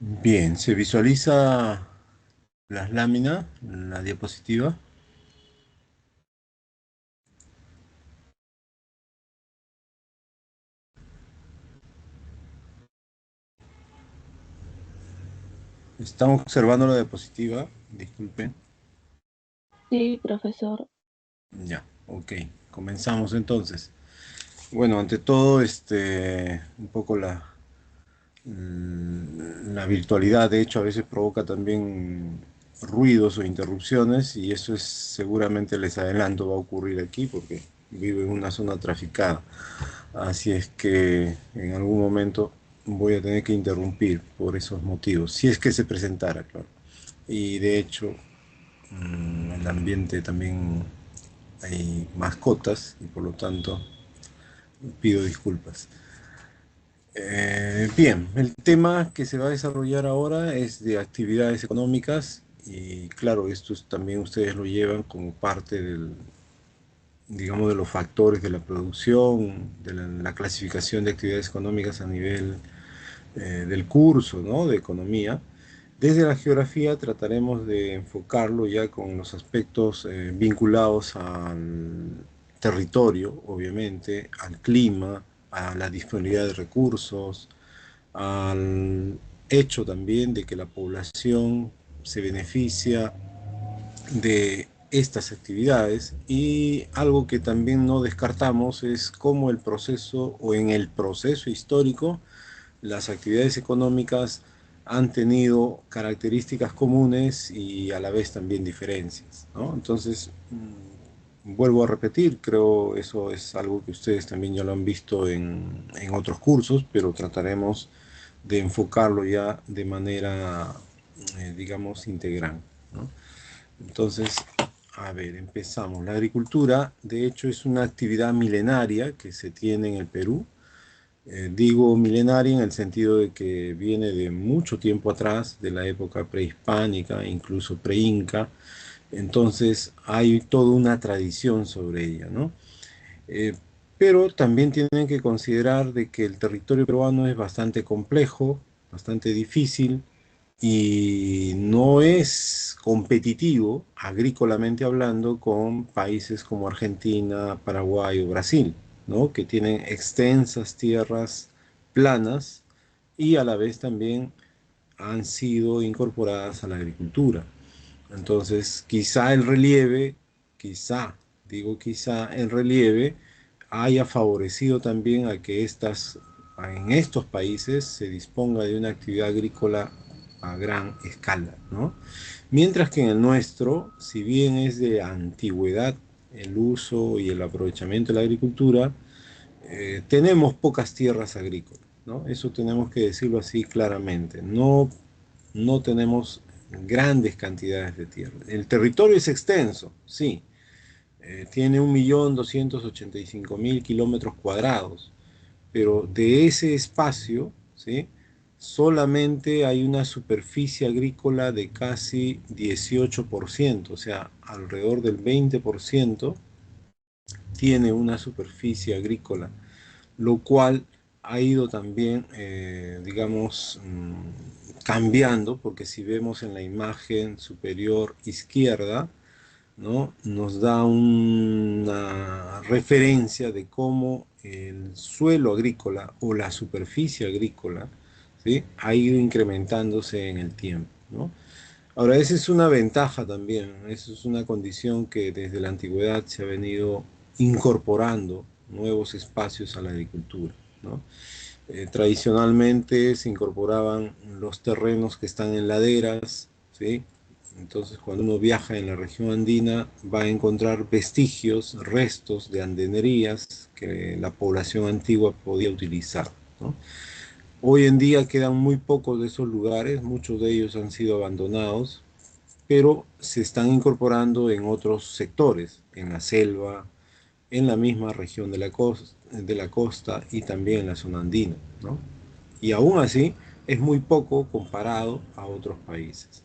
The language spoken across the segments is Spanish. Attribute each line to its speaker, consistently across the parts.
Speaker 1: Bien, se visualiza las láminas, la diapositiva. Estamos observando la diapositiva, disculpen.
Speaker 2: Sí, profesor.
Speaker 1: Ya, ok, comenzamos entonces. Bueno, ante todo, un poco la virtualidad, de hecho, a veces provoca también ruidos o interrupciones y eso es seguramente les adelanto va a ocurrir aquí porque vivo en una zona traficada. Así es que en algún momento voy a tener que interrumpir por esos motivos, si es que se presentara, claro. Y de hecho, en el ambiente también hay mascotas y por lo tanto pido disculpas. Bien, el tema que se va a desarrollar ahora es de actividades económicas y claro, también ustedes lo llevan como parte digamos, de los factores de la producción, de la clasificación de actividades económicas a nivel del curso, ¿no? De economía. Desde la geografía trataremos de enfocarlo ya con los aspectos vinculados al territorio, obviamente, al clima, a la disponibilidad de recursos, al hecho también de que la población se beneficia de estas actividades y algo que también no descartamos es cómo el proceso o en el proceso histórico las actividades económicas han tenido características comunes y a la vez también diferencias, ¿no? Entonces, vuelvo a repetir, creo eso es algo que ustedes también ya lo han visto en otros cursos, pero trataremos de enfocarlo ya de manera, digamos, integral, ¿no? Entonces, a ver, empezamos. La agricultura, de hecho, es una actividad milenaria que se tiene en el Perú. Digo milenaria en el sentido de que viene de mucho tiempo atrás, de la época prehispánica, incluso preinca. Entonces, hay toda una tradición sobre ella, ¿no? Eh, pero también tienen que considerar de que el territorio peruano es bastante complejo, bastante difícil y no es competitivo, agrícolamente hablando, con países como Argentina, Paraguay o Brasil, ¿no? Que tienen extensas tierras planas y a la vez también han sido incorporadas a la agricultura. Entonces, quizá el relieve, quizá, digo quizá, el relieve haya favorecido también a que en estos países se disponga de una actividad agrícola a gran escala, ¿no? Mientras que en el nuestro, si bien es de antigüedad el uso y el aprovechamiento de la agricultura, tenemos pocas tierras agrícolas, ¿no? Eso tenemos que decirlo así claramente. No tenemos grandes cantidades de tierra. El territorio es extenso, sí, tiene 1.285.000 kilómetros cuadrados, pero de ese espacio, ¿sí? Solamente hay una superficie agrícola de casi 18%, o sea, alrededor del 20% tiene una superficie agrícola, lo cual ha ido también, digamos, cambiando, porque si vemos en la imagen superior izquierda, ¿no? Nos da una referencia de cómo el suelo agrícola o la superficie agrícola, ¿sí? Ha ido incrementándose en el tiempo, ¿no? Ahora, esa es una ventaja también, eso es una condición que desde la antigüedad se ha venido incorporando nuevos espacios a la agricultura, ¿no? Tradicionalmente se incorporaban los terrenos que están en laderas, ¿sí? Entonces, cuando uno viaja en la región andina, va a encontrar vestigios, restos de andenerías que la población antigua podía utilizar, ¿no? Hoy en día quedan muy pocos de esos lugares, muchos de ellos han sido abandonados, pero se están incorporando en otros sectores, en la selva, en la misma región de la costa y también en la zona andina, ¿no? Y aún así es muy poco comparado a otros países.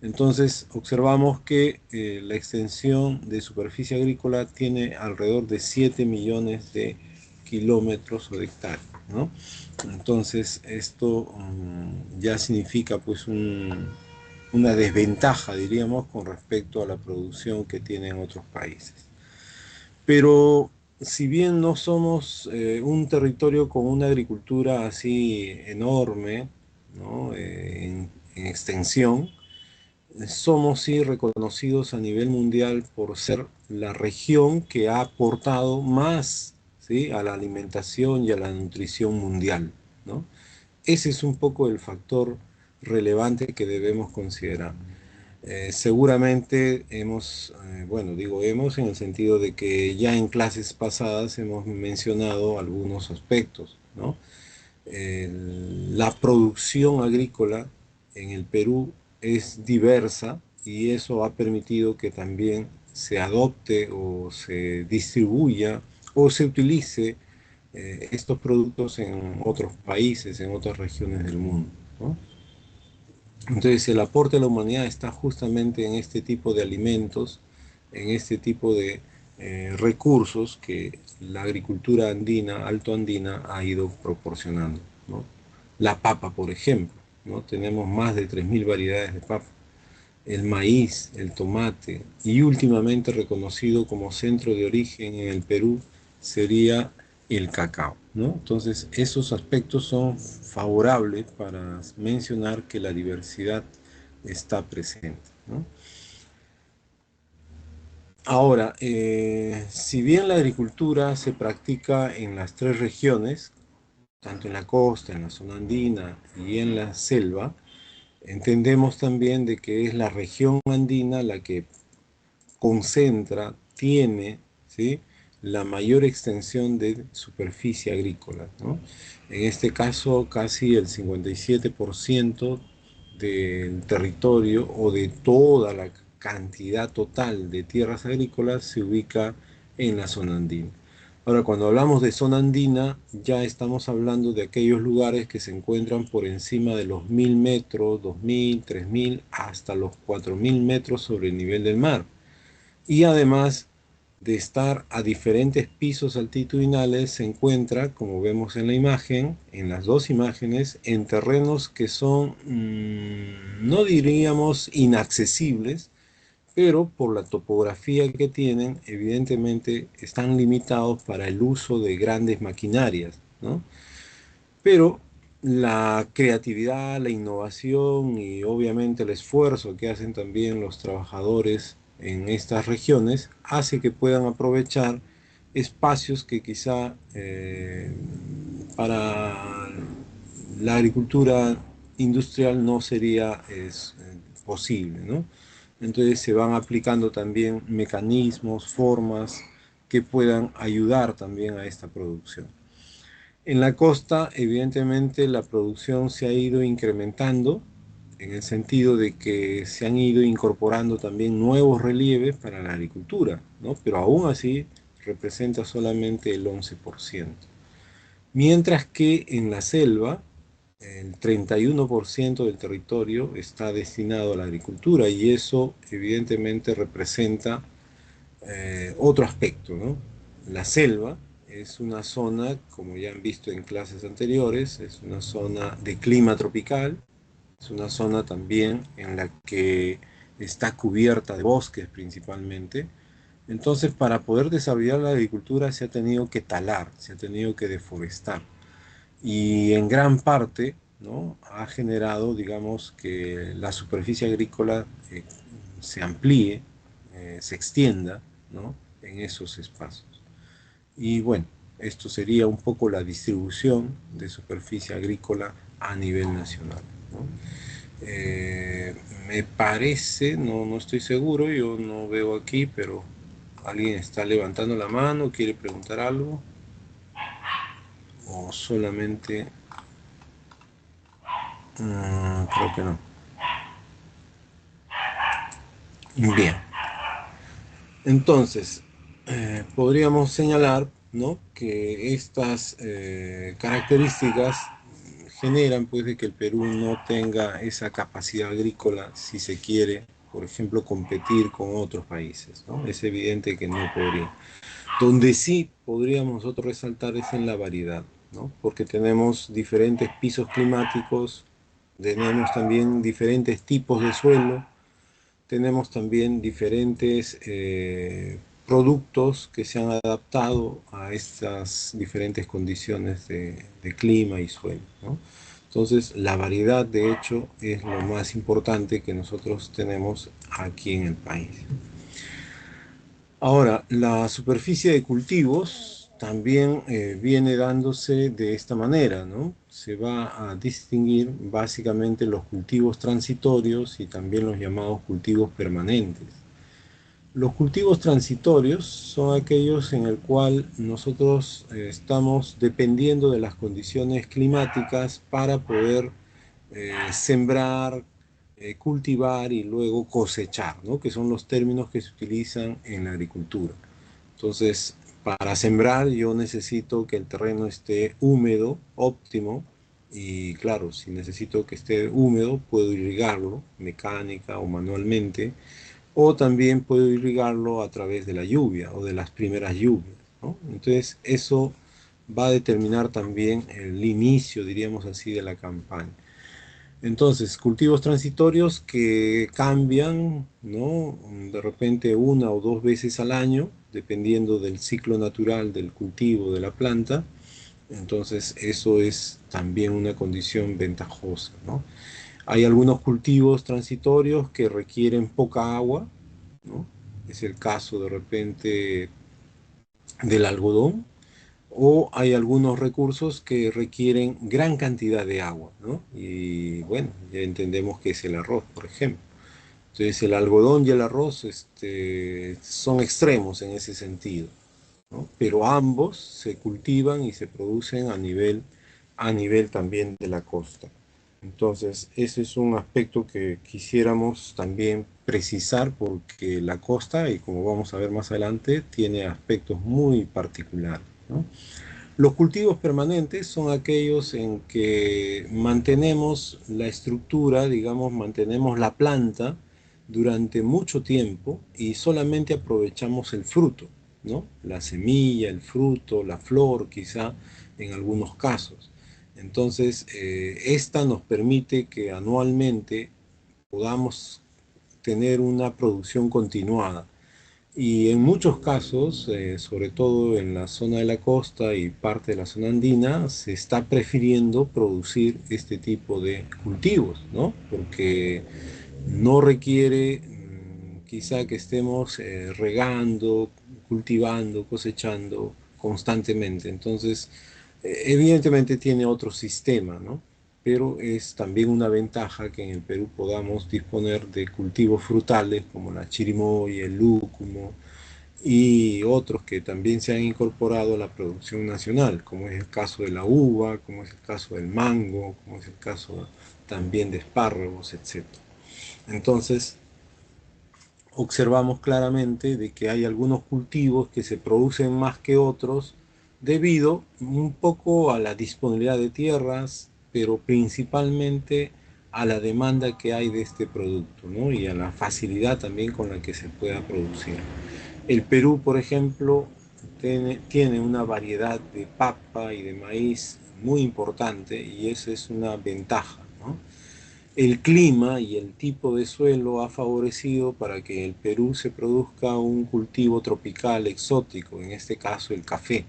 Speaker 1: Entonces observamos que la extensión de superficie agrícola tiene alrededor de 7 millones de kilómetros o de hectáreas. ¿no? Entonces esto ya significa pues una desventaja, diríamos, con respecto a la producción que tienen otros países. Pero si bien no somos un territorio con una agricultura así enorme, ¿no? En extensión, somos sí reconocidos a nivel mundial por ser la región que ha aportado más, ¿sí?, a la alimentación y a la nutrición mundial, ¿no? Ese es un poco el factor relevante que debemos considerar. Seguramente hemos, bueno, digo hemos en el sentido de que ya en clases pasadas hemos mencionado algunos aspectos, ¿no? La producción agrícola en el Perú es diversa y eso ha permitido que también se adopte o se distribuya o se utilice estos productos en otros países, en otras regiones del mundo, ¿no? Entonces el aporte a la humanidad está justamente en este tipo de alimentos, en este tipo de recursos que la agricultura andina, alto andina, ha ido proporcionando, ¿no? La papa, por ejemplo, ¿no? Tenemos más de 3.000 variedades de papa. El maíz, el tomate y últimamente reconocido como centro de origen en el Perú sería el cacao, ¿no? Entonces, esos aspectos son favorables para mencionar que la diversidad está presente, ¿no? Ahora, si bien la agricultura se practica en las tres regiones, tanto en la costa, en la zona andina y en la selva, entendemos también de que es la región andina la que concentra, tiene, ¿sí?, la mayor extensión de superficie agrícola, ¿no? En este caso, casi el 57% del territorio o de toda la cantidad total de tierras agrícolas se ubica en la zona andina. Ahora, cuando hablamos de zona andina, ya estamos hablando de aquellos lugares que se encuentran por encima de los 1.000 metros, 2.000, 3.000, hasta los 4.000 metros sobre el nivel del mar. Y además de estar a diferentes pisos altitudinales, se encuentra, como vemos en la imagen, en las dos imágenes, en terrenos que son, no diríamos inaccesibles, pero por la topografía que tienen, evidentemente están limitados para el uso de grandes maquinarias, ¿no? Pero la creatividad, la innovación y obviamente el esfuerzo que hacen también los trabajadores en estas regiones hace que puedan aprovechar espacios que quizá para la agricultura industrial no sería posible, ¿no? Entonces se van aplicando también mecanismos, formas que puedan ayudar también a esta producción. En la costa, evidentemente, la producción se ha ido incrementando en el sentido de que se han ido incorporando también nuevos relieves para la agricultura, ¿no? Pero aún así representa solamente el 11%. Mientras que en la selva, el 31% del territorio está destinado a la agricultura y eso evidentemente representa otro aspecto, ¿no? La selva es una zona, como ya han visto en clases anteriores, es una zona de clima tropical, es una zona también en la que está cubierta de bosques principalmente. Entonces, para poder desarrollar la agricultura se ha tenido que talar, se ha tenido que deforestar. Y en gran parte, ¿no?, ha generado, digamos, que la superficie agrícola se amplíe, se extienda, ¿no?, en esos espacios. Y bueno, esto sería un poco la distribución de superficie agrícola a nivel nacional, ¿no? Me parece, no estoy seguro, yo no veo aquí, pero alguien está levantando la mano, quiere preguntar algo, o solamente, creo que no. Bien, entonces, podríamos señalar, ¿no?, que estas características generan pues de que el Perú no tenga esa capacidad agrícola si se quiere, por ejemplo, competir con otros países, ¿no? Es evidente que no podría. Donde sí podríamos nosotros resaltar es en la variedad. ¿no? Porque tenemos diferentes pisos climáticos, tenemos también diferentes tipos de suelo, tenemos también diferentes productos que se han adaptado a estas diferentes condiciones de clima y suelo, ¿no? Entonces, la variedad, de hecho, es lo más importante que nosotros tenemos aquí en el país. Ahora, la superficie de cultivos también viene dándose de esta manera, ¿no? Se va a distinguir básicamente los cultivos transitorios y también los llamados cultivos permanentes. Los cultivos transitorios son aquellos en el cual nosotros estamos dependiendo de las condiciones climáticas para poder sembrar, cultivar y luego cosechar, ¿no? Que son los términos que se utilizan en la agricultura. Entonces, para sembrar yo necesito que el terreno esté húmedo, óptimo, y claro, si necesito que esté húmedo, puedo irrigarlo mecánica o manualmente, o también puedo irrigarlo a través de la lluvia o de las primeras lluvias, ¿no? Entonces, eso va a determinar también el inicio, diríamos así, de la campaña. Entonces, cultivos transitorios que cambian, ¿no? De repente una o dos veces al año, dependiendo del ciclo natural del cultivo de la planta. Entonces, eso es también una condición ventajosa, ¿no? Hay algunos cultivos transitorios que requieren poca agua, ¿no? Es el caso de repente del algodón, o hay algunos recursos que requieren gran cantidad de agua, ¿no? Y bueno, ya entendemos que es el arroz, por ejemplo. Entonces el algodón y el arroz son extremos en ese sentido, ¿no? Pero ambos se cultivan y se producen a nivel también de la costa. Entonces, ese es un aspecto que quisiéramos también precisar porque la costa, y como vamos a ver más adelante, tiene aspectos muy particulares, ¿no? Los cultivos permanentes son aquellos en que mantenemos la estructura, digamos, mantenemos la planta durante mucho tiempo y solamente aprovechamos el fruto, ¿no? La semilla, el fruto, la flor, quizá en algunos casos. Entonces, esta nos permite que anualmente podamos tener una producción continuada. Y en muchos casos, sobre todo en la zona de la costa y parte de la zona andina, se está prefiriendo producir este tipo de cultivos, ¿no? Porque no requiere quizá que estemos regando, cultivando, cosechando constantemente. Entonces, evidentemente tiene otro sistema, ¿no? Pero es también una ventaja que en el Perú podamos disponer de cultivos frutales como la chirimoya, el lúcumo y otros que también se han incorporado a la producción nacional, como es el caso de la uva, como es el caso del mango, como es el caso también de espárragos, etc. Entonces, observamos claramente de que hay algunos cultivos que se producen más que otros debido un poco a la disponibilidad de tierras, pero principalmente a la demanda que hay de este producto, ¿no? Y a la facilidad también con la que se pueda producir. El Perú, por ejemplo, tiene una variedad de papa y de maíz muy importante y esa es una ventaja, ¿no? El clima y el tipo de suelo ha favorecido para que en el Perú se produzca un cultivo tropical exótico, en este caso el café.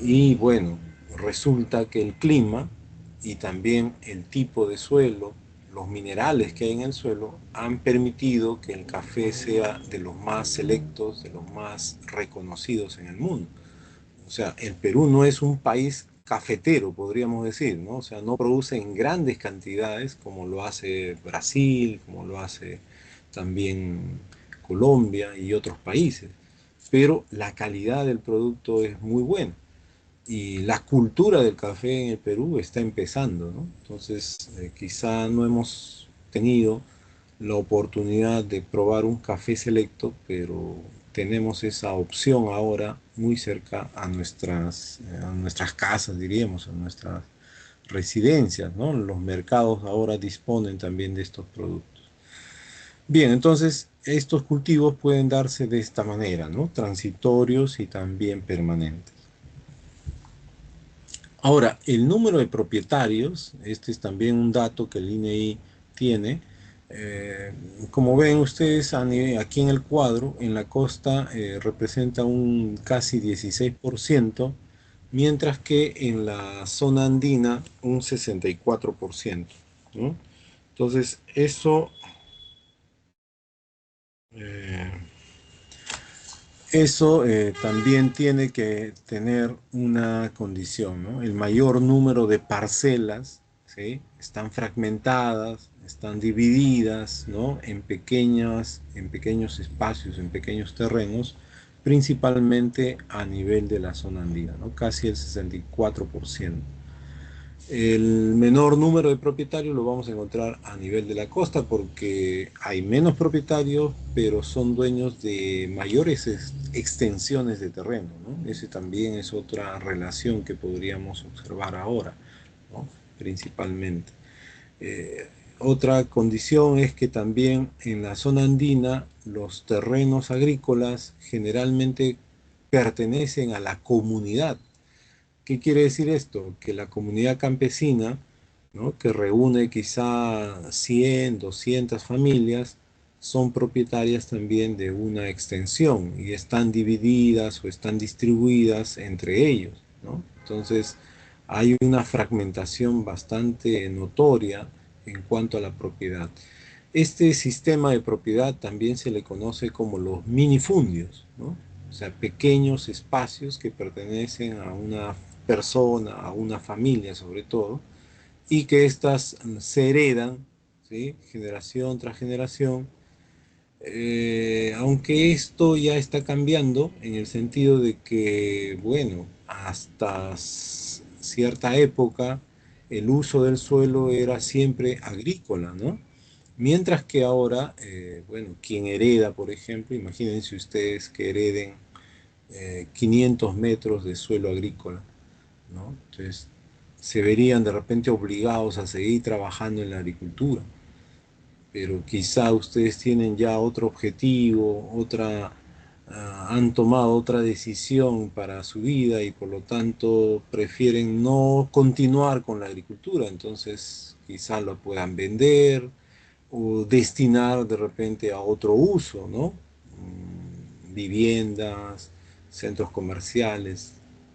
Speaker 1: Y bueno, resulta que el clima y también el tipo de suelo, los minerales que hay en el suelo, han permitido que el café sea de los más selectos, de los más reconocidos en el mundo. O sea, el Perú no es un país cafetero, podríamos decir, ¿no? O sea, no produce en grandes cantidades como lo hace Brasil, como lo hace también Colombia y otros países, pero la calidad del producto es muy buena y la cultura del café en el Perú está empezando, ¿no? Entonces, quizá no hemos tenido la oportunidad de probar un café selecto, pero tenemos esa opción ahora muy cerca a nuestras casas, diríamos, a nuestras residencias, ¿no? Los mercados ahora disponen también de estos productos. Bien, entonces estos cultivos pueden darse de esta manera, ¿no? Transitorios y también permanentes. Ahora, el número de propietarios, este es también un dato que el INEI tiene. Eh, Como ven ustedes aquí en el cuadro, en la costa representa un casi 16%, mientras que en la zona andina un 64%, ¿no? Entonces, eh, eso también tiene que tener una condición, ¿no? El mayor número de parcelas, ¿sí? Están fragmentadas, están divididas, ¿no? En pequeños espacios, en pequeños terrenos, principalmente a nivel de la zona andina, ¿no? Casi el 64%. El menor número de propietarios lo vamos a encontrar a nivel de la costa porque hay menos propietarios, pero son dueños de mayores extensiones de terreno, ¿no? Ese también es otra relación que podríamos observar ahora, ¿no? Principalmente. Eh, Otra condición es que también en la zona andina los terrenos agrícolas generalmente pertenecen a la comunidad. ¿Qué quiere decir esto? Que la comunidad campesina, ¿no? Que reúne quizá 100, 200 familias, son propietarias también de una extensión y están divididas o están distribuidas entre ellos, ¿no? Entonces, hay una fragmentación bastante notoria en cuanto a la propiedad. Este sistema de propiedad también se le conoce como los minifundios, ¿no? O sea, pequeños espacios que pertenecen a una persona, a una familia sobre todo, y que éstas se heredan, ¿sí? Generación tras generación, aunque esto ya está cambiando en el sentido de que, bueno, hasta cierta época el uso del suelo era siempre agrícola, ¿no? Mientras que ahora, bueno, quien hereda, por ejemplo, imagínense ustedes que hereden 500 metros de suelo agrícola, ¿no? Entonces, se verían de repente obligados a seguir trabajando en la agricultura, pero quizá ustedes tienen ya otro objetivo, han tomado otra decisión para su vida y por lo tanto prefieren no continuar con la agricultura, entonces quizá lo puedan vender o destinar de repente a otro uso, ¿no? Viviendas, centros comerciales,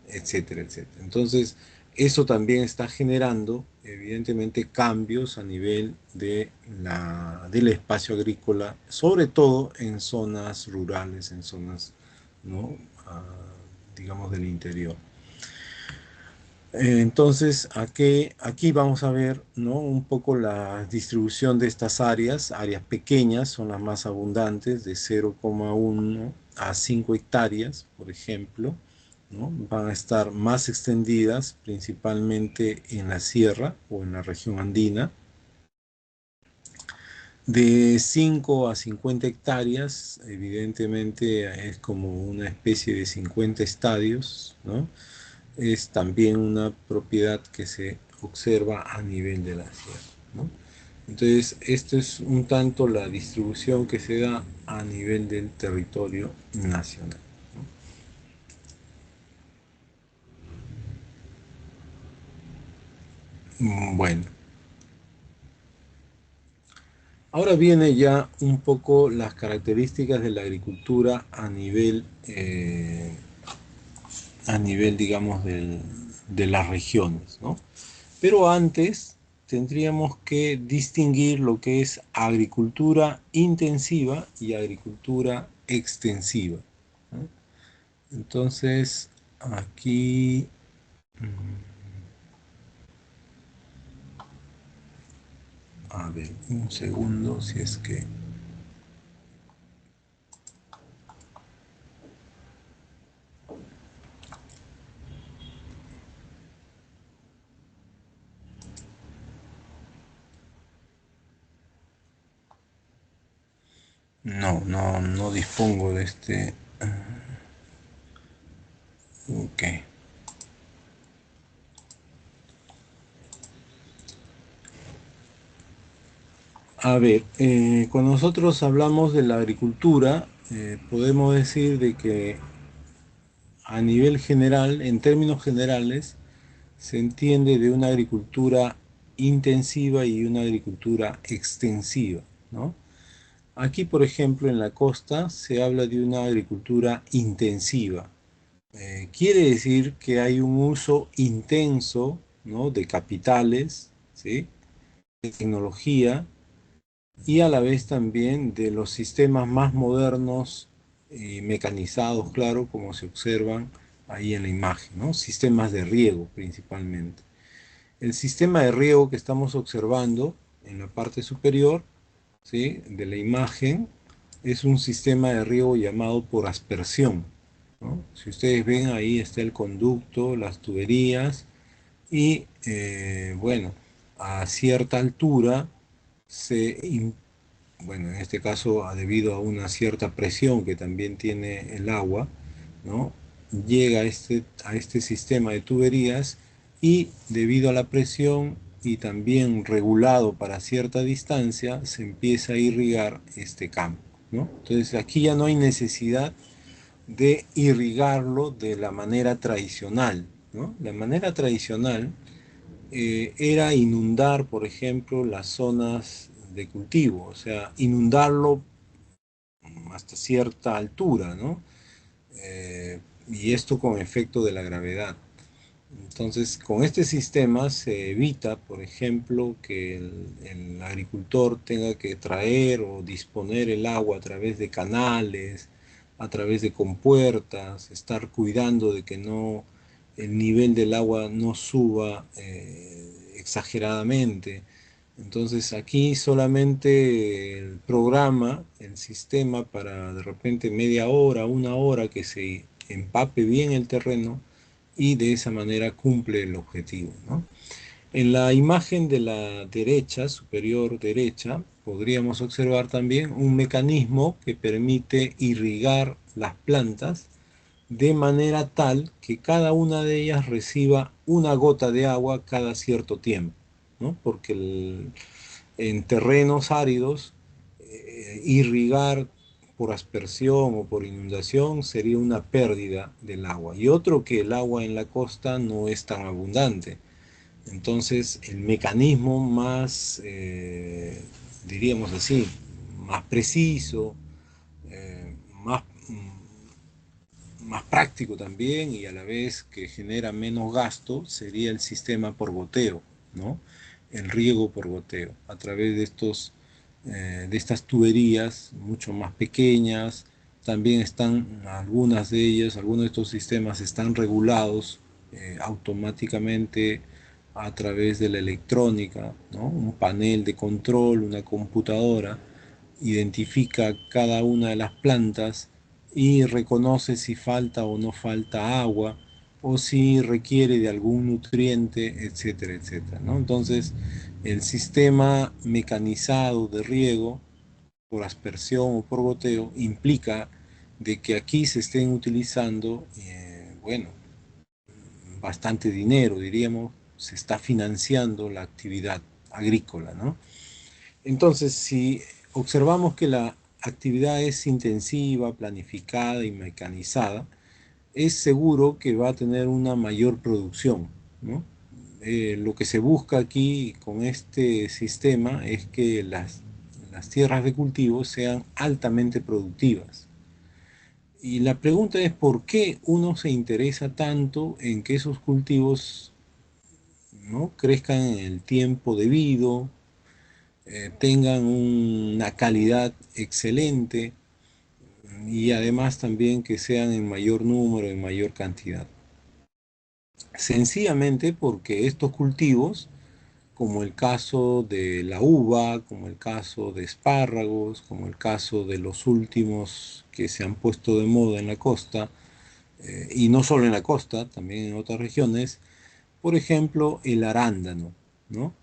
Speaker 1: etcétera, etcétera. Entonces, eso también está generando, evidentemente, cambios a nivel del espacio agrícola, sobre todo en zonas rurales, en zonas, ¿no? Ah, digamos, del interior. Entonces, aquí vamos a ver, ¿no? Un poco la distribución de estas áreas. Áreas pequeñas son las más abundantes, de 0,1 a 5 hectáreas, por ejemplo, ¿no? Van a estar más extendidas principalmente en la sierra o en la región andina. De 5 a 50 hectáreas, evidentemente es como una especie de 50 estadios, ¿no? Es también una propiedad que se observa a nivel de la sierra, ¿no? Entonces, esto es un tanto la distribución que se da a nivel del territorio nacional, ¿no? Bueno, ahora viene ya un poco las características de la agricultura a nivel digamos, de las regiones, ¿no? Pero antes tendríamos que distinguir lo que es agricultura intensiva y agricultura extensiva, ¿no? Entonces, aquí, a ver, un segundo, si es que... No dispongo de este... Ok. A ver, cuando nosotros hablamos de la agricultura, podemos decir de que a nivel general, en términos generales, se entiende de una agricultura intensiva y una agricultura extensiva, ¿no? Aquí, por ejemplo, en la costa se habla de una agricultura intensiva. Quiere decir que hay un uso intenso, ¿no?, de capitales, ¿sí?, de tecnología y a la vez también de los sistemas más modernos y mecanizados, claro, como se observan ahí en la imagen, ¿no? Sistemas de riego principalmente. El sistema de riego que estamos observando en la parte superior, ¿sí?, de la imagen es un sistema de riego llamado por aspersión, ¿no? Si ustedes ven, ahí está el conducto, las tuberías y bueno, a cierta altura se, bueno, en este caso debido a una cierta presión que también tiene el agua, ¿no?, llega a este sistema de tuberías y debido a la presión y también regulado para cierta distancia, se empieza a irrigar este campo, ¿no? Entonces aquí ya no hay necesidad de irrigarlo de la manera tradicional, ¿no? La manera tradicional era inundar, por ejemplo, las zonas de cultivo, o sea, inundarlo hasta cierta altura, ¿no? Y esto con efecto de la gravedad. Entonces, con este sistema se evita, por ejemplo, que el agricultor tenga que traer o disponer el agua a través de canales, a través de compuertas, estar cuidando de que no el nivel del agua no suba exageradamente. Entonces aquí solamente el programa, el sistema para de repente media hora, una hora que se empape bien el terreno y de esa manera cumple el objetivo, ¿no? En la imagen de la derecha, superior derecha, podríamos observar también un mecanismo que permite irrigar las plantas de manera tal que cada una de ellas reciba una gota de agua cada cierto tiempo, ¿no? Porque en terrenos áridos, irrigar por aspersión o por inundación sería una pérdida del agua. Y otro que el agua en la costa no es tan abundante. Entonces el mecanismo más, diríamos así, más preciso, más, más práctico también y a la vez que genera menos gasto sería el sistema por goteo, ¿no? El riego por goteo a través de estas tuberías mucho más pequeñas. También están algunas de ellas, algunos de estos sistemas están regulados automáticamente a través de la electrónica, ¿no? Un panel de control, una computadora identifica cada una de las plantas y reconoce si falta o no falta agua o si requiere de algún nutriente, etcétera, etcétera, ¿no? Entonces, el sistema mecanizado de riego por aspersión o por goteo implica de que aquí se estén utilizando, bueno, bastante dinero, diríamos, se está financiando la actividad agrícola, ¿no? Entonces, si observamos que la actividad es intensiva, planificada y mecanizada, es seguro que va a tener una mayor producción, ¿no? Lo que se busca aquí con este sistema es que las tierras de cultivo sean altamente productivas. Y la pregunta es por qué uno se interesa tanto en que esos cultivos, ¿no?, crezcan en el tiempo debido, tengan una calidad excelente y además también que sean en mayor número, en mayor cantidad. Sencillamente porque estos cultivos, como el caso de la uva, como el caso de espárragos, como el caso de los últimos que se han puesto de moda en la costa, y no solo en la costa, también en otras regiones, por ejemplo, el arándano, ¿no?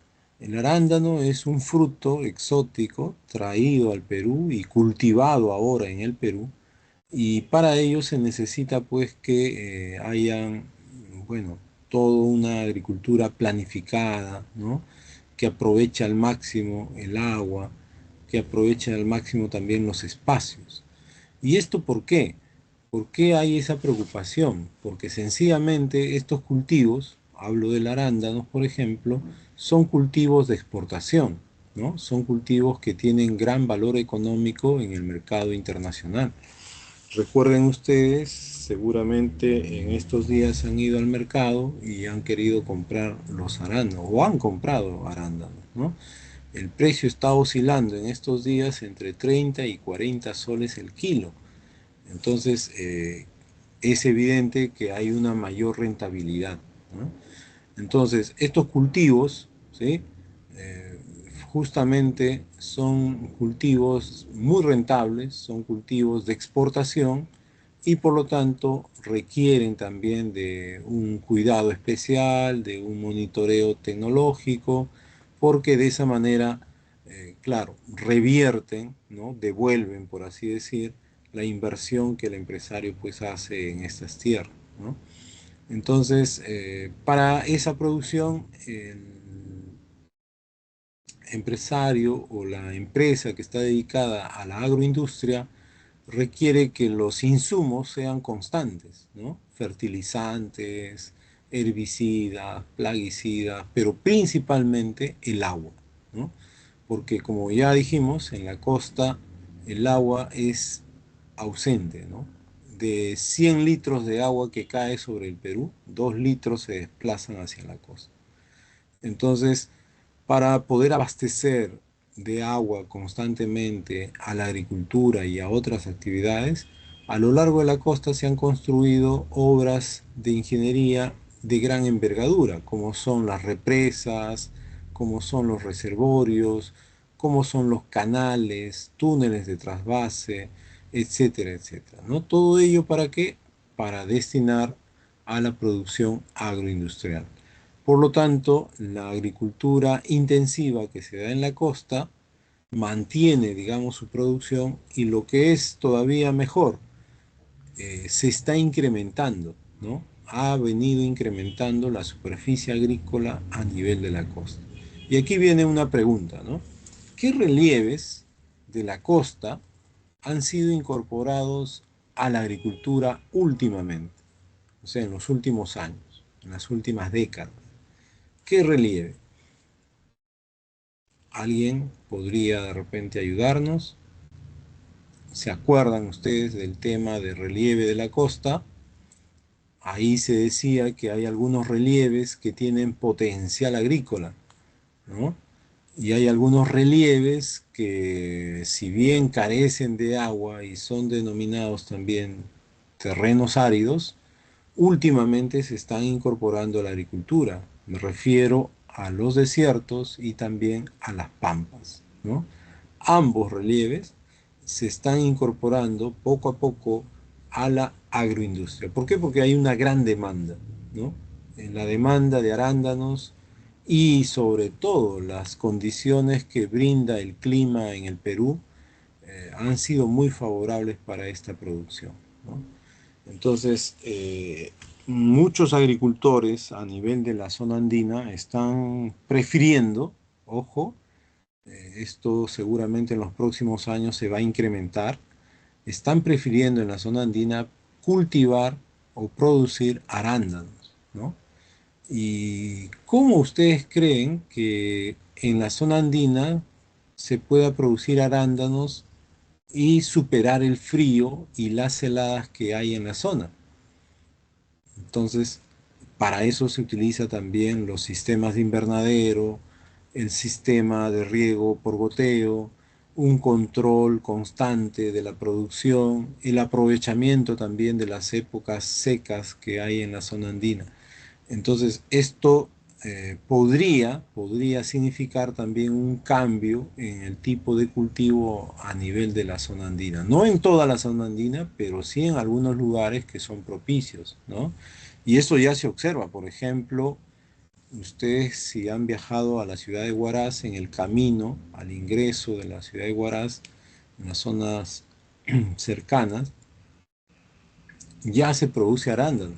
Speaker 1: El arándano es un fruto exótico traído al Perú y cultivado ahora en el Perú, y para ello se necesita pues que hayan, bueno, toda una agricultura planificada, ¿no?, que aproveche al máximo el agua, que aproveche al máximo también los espacios. ¿Y esto por qué? ¿Por qué hay esa preocupación? Porque sencillamente estos cultivos, hablo del arándano, por ejemplo, son cultivos de exportación, ¿no? Son cultivos que tienen gran valor económico en el mercado internacional. Recuerden ustedes, seguramente en estos días han ido al mercado y han querido comprar los arándanos, o han comprado arándanos, ¿no? El precio está oscilando en estos días entre 30 y 40 soles el kilo. Entonces, es evidente que hay una mayor rentabilidad, ¿no? Entonces, estos cultivos, ¿sí? Eh, Justamente son cultivos muy rentables, son cultivos de exportación y por lo tanto requieren también de un cuidado especial, de un monitoreo tecnológico, porque de esa manera, claro, revierten, ¿no? Devuelven, por así decir, la inversión que el empresario pues hace en estas tierras, ¿no? Entonces, para esa producción, el empresario o la empresa que está dedicada a la agroindustria requiere que los insumos sean constantes, ¿no? Fertilizantes, herbicidas, plaguicidas, pero principalmente el agua, ¿no? Porque como ya dijimos, en la costa el agua es ausente, ¿no? De 100 litros de agua que cae sobre el Perú, 2 litros se desplazan hacia la costa. Entonces, para poder abastecer de agua constantemente a la agricultura y a otras actividades, a lo largo de la costa se han construido obras de ingeniería de gran envergadura, como son las represas, como son los reservorios, como son los canales, túneles de trasvase, etcétera, etcétera, ¿no? Todo ello para qué? Para destinar a la producción agroindustrial. Por lo tanto, la agricultura intensiva que se da en la costa mantiene, digamos, su producción y lo que es todavía mejor, se está incrementando, ¿no? Ha venido incrementando la superficie agrícola a nivel de la costa. Y aquí viene una pregunta, ¿no? ¿Qué relieves de la costa han sido incorporados a la agricultura últimamente? O sea, en los últimos años, en las últimas décadas. ¿Qué relieve? ¿Alguien podría de repente ayudarnos? ¿Se acuerdan ustedes del tema de relieve de la costa? Ahí se decía que hay algunos relieves que tienen potencial agrícola, ¿no? Y hay algunos relieves que, si bien carecen de agua y son denominados también terrenos áridos, últimamente se están incorporando a la agricultura. Me refiero a los desiertos y también a las pampas, ¿no? Ambos relieves se están incorporando poco a poco a la agroindustria. ¿Por qué? Porque hay una gran demanda, ¿no? En la demanda de arándanos y sobre todo las condiciones que brinda el clima en el Perú han sido muy favorables para esta producción, ¿no? Entonces, muchos agricultores a nivel de la zona andina están prefiriendo, ojo, esto seguramente en los próximos años se va a incrementar, están prefiriendo en la zona andina cultivar o producir arándanos, ¿no? ¿Y cómo ustedes creen que en la zona andina se pueda producir arándanos y superar el frío y las heladas que hay en la zona? Entonces, para eso se utiliza también los sistemas de invernadero, el sistema de riego por goteo, un control constante de la producción, el aprovechamiento también de las épocas secas que hay en la zona andina. Entonces, esto podría significar también un cambio en el tipo de cultivo a nivel de la zona andina. No en toda la zona andina, pero sí en algunos lugares que son propicios, ¿no? Y esto ya se observa, por ejemplo, ustedes si han viajado a la ciudad de Huaraz, en el camino al ingreso de la ciudad de Huaraz, en las zonas cercanas, ya se produce arándano,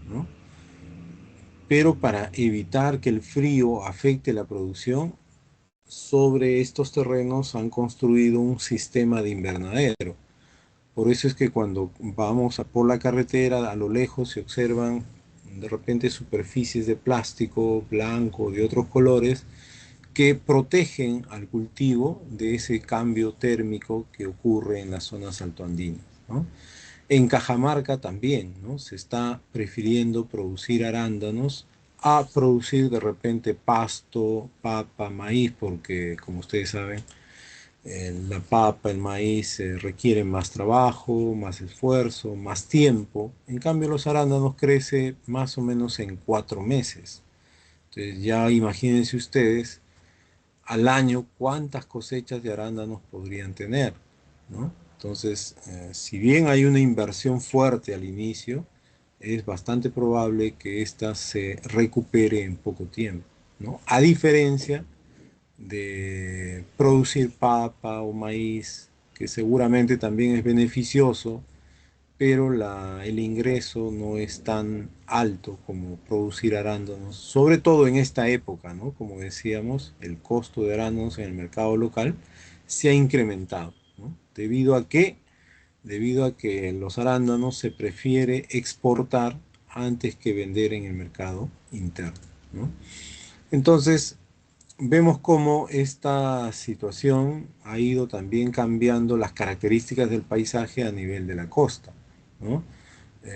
Speaker 1: ¿no? Pero para evitar que el frío afecte la producción, sobre estos terrenos han construido un sistema de invernadero. Por eso es que cuando vamos por la carretera, a lo lejos se observan de repente superficies de plástico blanco, de otros colores, que protegen al cultivo de ese cambio térmico que ocurre en las zonas altoandinas, ¿no? En Cajamarca también, ¿no? Se está prefiriendo producir arándanos a producir de repente pasto, papa, maíz, porque como ustedes saben, la papa, el maíz requieren más trabajo, más esfuerzo, más tiempo. En cambio, los arándanos crecen más o menos en 4 meses. Entonces ya imagínense ustedes al año cuántas cosechas de arándanos podrían tener, ¿no? Entonces, si bien hay una inversión fuerte al inicio, es bastante probable que ésta se recupere en poco tiempo, ¿no? A diferencia de producir papa o maíz, que seguramente también es beneficioso, pero el ingreso no es tan alto como producir arándanos, sobre todo en esta época, ¿no? Como decíamos, el costo de arándanos en el mercado local se ha incrementado, ¿no? Debido a que los arándanos se prefiere exportar antes que vender en el mercado interno, ¿no? Entonces, vemos cómo esta situación ha ido también cambiando las características del paisaje a nivel de la costa, ¿no?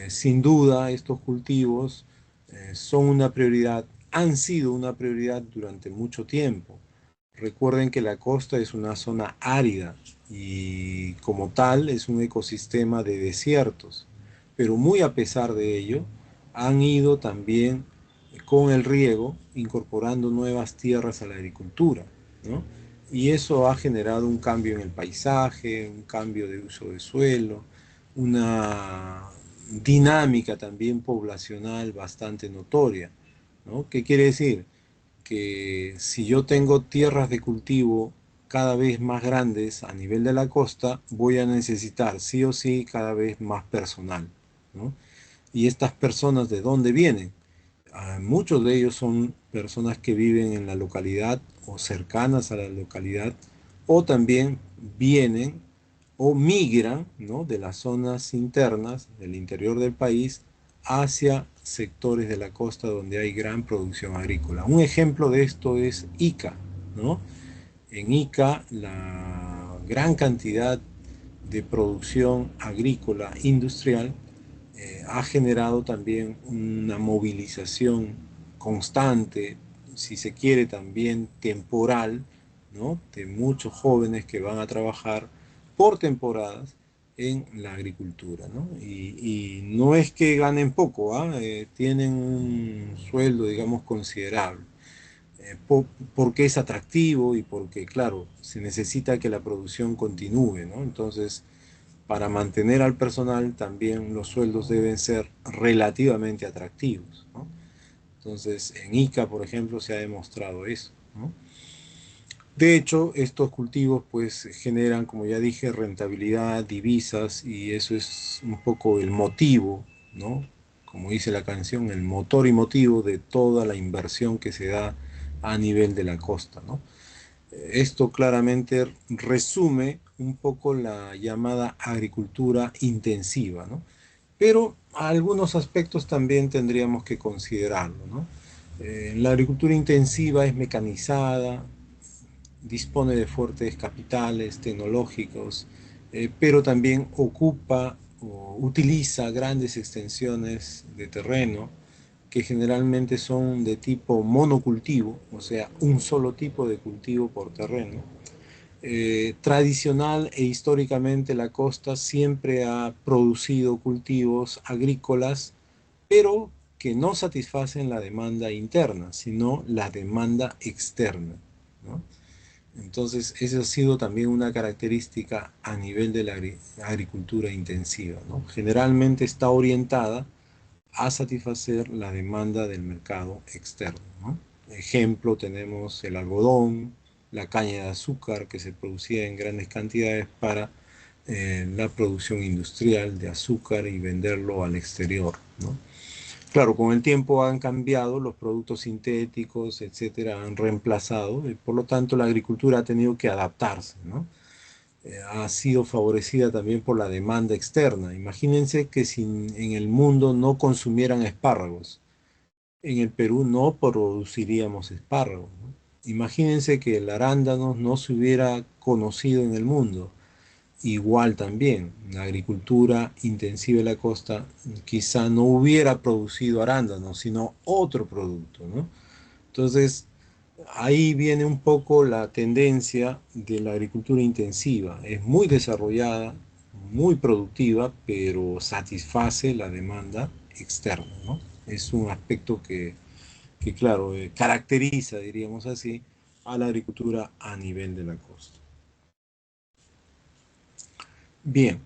Speaker 1: Sin duda, estos cultivos son una prioridad, han sido una prioridad durante mucho tiempo. Recuerden que la costa es una zona árida y como tal es un ecosistema de desiertos, pero muy a pesar de ello, han ido también con el riego incorporando nuevas tierras a la agricultura, ¿no? Y eso ha generado un cambio en el paisaje, un cambio de uso de suelo, una dinámica también poblacional bastante notoria, ¿no? ¿Qué quiere decir? Que si yo tengo tierras de cultivo cada vez más grandes a nivel de la costa, voy a necesitar sí o sí cada vez más personal, ¿no? ¿Y estas personas de dónde vienen? Muchos de ellos son personas que viven en la localidad o cercanas a la localidad, o también vienen o migran, ¿no? De las zonas internas del interior del país hacia sectores de la costa donde hay gran producción agrícola. Un ejemplo de esto es Ica, ¿no? En Ica la gran cantidad de producción agrícola industrial ha generado también una movilización constante, si se quiere también temporal, ¿no? De muchos jóvenes que van a trabajar por temporadas en la agricultura, ¿no? Y no es que ganen poco, ¿ah? Tienen un sueldo, digamos, considerable, porque es atractivo y porque, claro, se necesita que la producción continúe, ¿no? Entonces, para mantener al personal también los sueldos deben ser relativamente atractivos, ¿no? Entonces, en Ica, por ejemplo, se ha demostrado eso, ¿no? De hecho, estos cultivos pues generan, como ya dije, rentabilidad, divisas, y eso es un poco el motivo, ¿no? Como dice la canción, el motor y motivo de toda la inversión que se da a nivel de la costa, ¿no? Esto claramente resume un poco la llamada agricultura intensiva, ¿no? Pero algunos aspectos también tendríamos que considerarlo, ¿no? La agricultura intensiva es mecanizada, dispone de fuertes capitales tecnológicos, pero también ocupa o utiliza grandes extensiones de terreno que generalmente son de tipo monocultivo, o sea, un solo tipo de cultivo por terreno. Tradicional e históricamente la costa siempre ha producido cultivos agrícolas, pero que no satisfacen la demanda interna, sino la demanda externa, ¿no? Entonces, esa ha sido también una característica a nivel de la agricultura intensiva, ¿no? Generalmente está orientada a satisfacer la demanda del mercado externo, ¿no? Ejemplo, tenemos el algodón, la caña de azúcar que se producía en grandes cantidades para la producción industrial de azúcar y venderlo al exterior, ¿no? Claro, con el tiempo han cambiado, los productos sintéticos, etcétera, han reemplazado, y por lo tanto la agricultura ha tenido que adaptarse, ¿no? Ha sido favorecida también por la demanda externa. Imagínense que si en el mundo no consumieran espárragos, en el Perú no produciríamos espárragos, ¿no? Imagínense que el arándano no se hubiera conocido en el mundo. Igual también, la agricultura intensiva de la costa quizá no hubiera producido arándanos, sino otro producto, ¿no? Entonces, ahí viene un poco la tendencia de la agricultura intensiva. Es muy desarrollada, muy productiva, pero satisface la demanda externa, ¿no? Es un aspecto que claro, caracteriza, diríamos así, a la agricultura a nivel de la costa. Bien,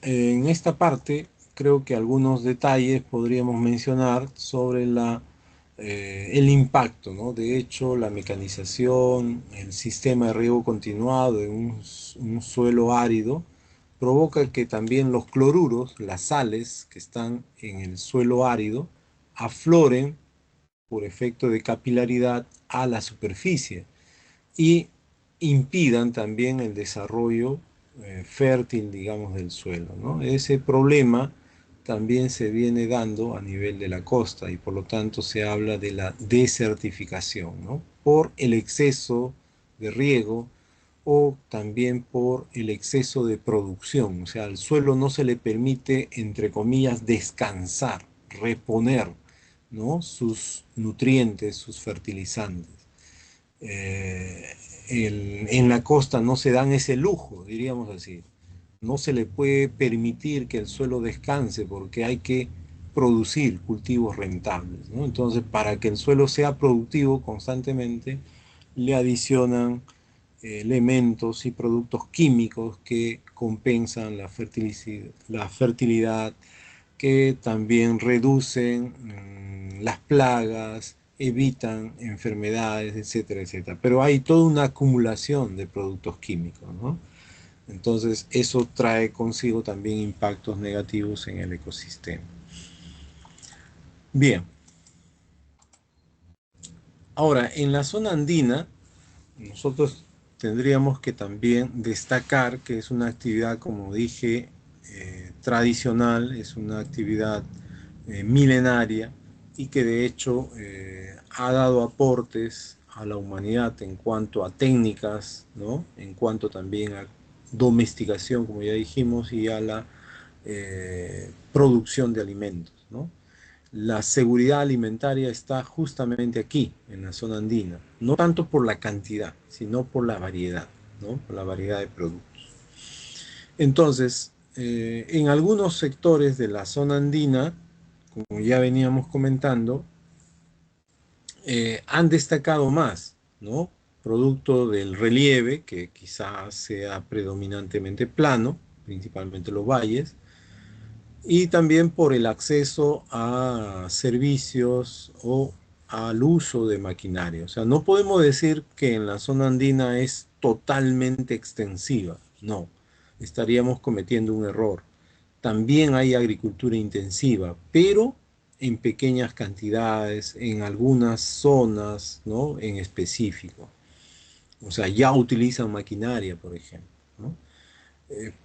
Speaker 1: en esta parte creo que algunos detalles podríamos mencionar sobre el impacto, ¿no? De hecho, la mecanización, el sistema de riego continuado en un suelo árido provoca que también los cloruros, las sales que están en el suelo árido, afloren por efecto de capilaridad a la superficie y impidan también el desarrollo fértil, digamos, del suelo, ¿no? Ese problema también se viene dando a nivel de la costa y por lo tanto se habla de la desertificación, ¿no? Por el exceso de riego o también por el exceso de producción, o sea, al suelo no se le permite, entre comillas, descansar, reponer, ¿no? Sus nutrientes, sus fertilizantes. Eh, en la costa no se dan ese lujo, diríamos así. No se le puede permitir que el suelo descanse porque hay que producir cultivos rentables, ¿no? Entonces, para que el suelo sea productivo constantemente, le adicionan elementos y productos químicos que compensan la fertilidad, que también reducen las plagas, evitan enfermedades, etcétera, etcétera. Pero hay toda una acumulación de productos químicos, ¿no? Entonces eso trae consigo también impactos negativos en el ecosistema. Bien, ahora en la zona andina nosotros tendríamos que también destacar que es una actividad, como dije, tradicional, es una actividad milenaria y que de hecho ha dado aportes a la humanidad en cuanto a técnicas, ¿no? En cuanto también a domesticación, como ya dijimos, y a la producción de alimentos, ¿no? La seguridad alimentaria está justamente aquí, en la zona andina, no tanto por la cantidad, sino por la variedad, ¿no? Por la variedad de productos. Entonces, en algunos sectores de la zona andina, como ya veníamos comentando, han destacado más, ¿no? Producto del relieve, que quizás sea predominantemente plano, principalmente los valles, y también por el acceso a servicios o al uso de maquinaria. O sea, no podemos decir que en la zona andina es totalmente extensiva, no, estaríamos cometiendo un error. También hay agricultura intensiva, pero en pequeñas cantidades, en algunas zonas, ¿no? En específico. O sea, ya utilizan maquinaria, por ejemplo, ¿no?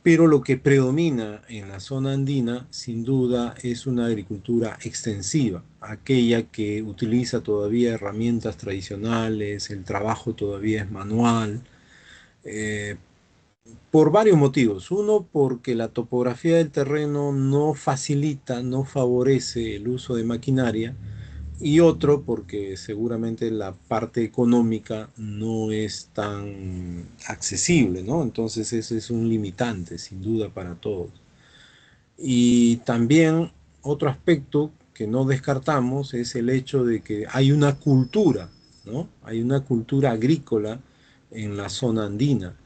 Speaker 1: Pero lo que predomina en la zona andina, sin duda, es una agricultura extensiva, aquella que utiliza todavía herramientas tradicionales, el trabajo todavía es manual, eh, por varios motivos. Uno, porque la topografía del terreno no facilita, no favorece el uso de maquinaria, y otro porque seguramente la parte económica no es tan accesible, ¿no? Entonces ese es un limitante, sin duda, para todos. Y también otro aspecto que no descartamos es el hecho de que hay una cultura, ¿no? Hay una cultura agrícola en la zona andina.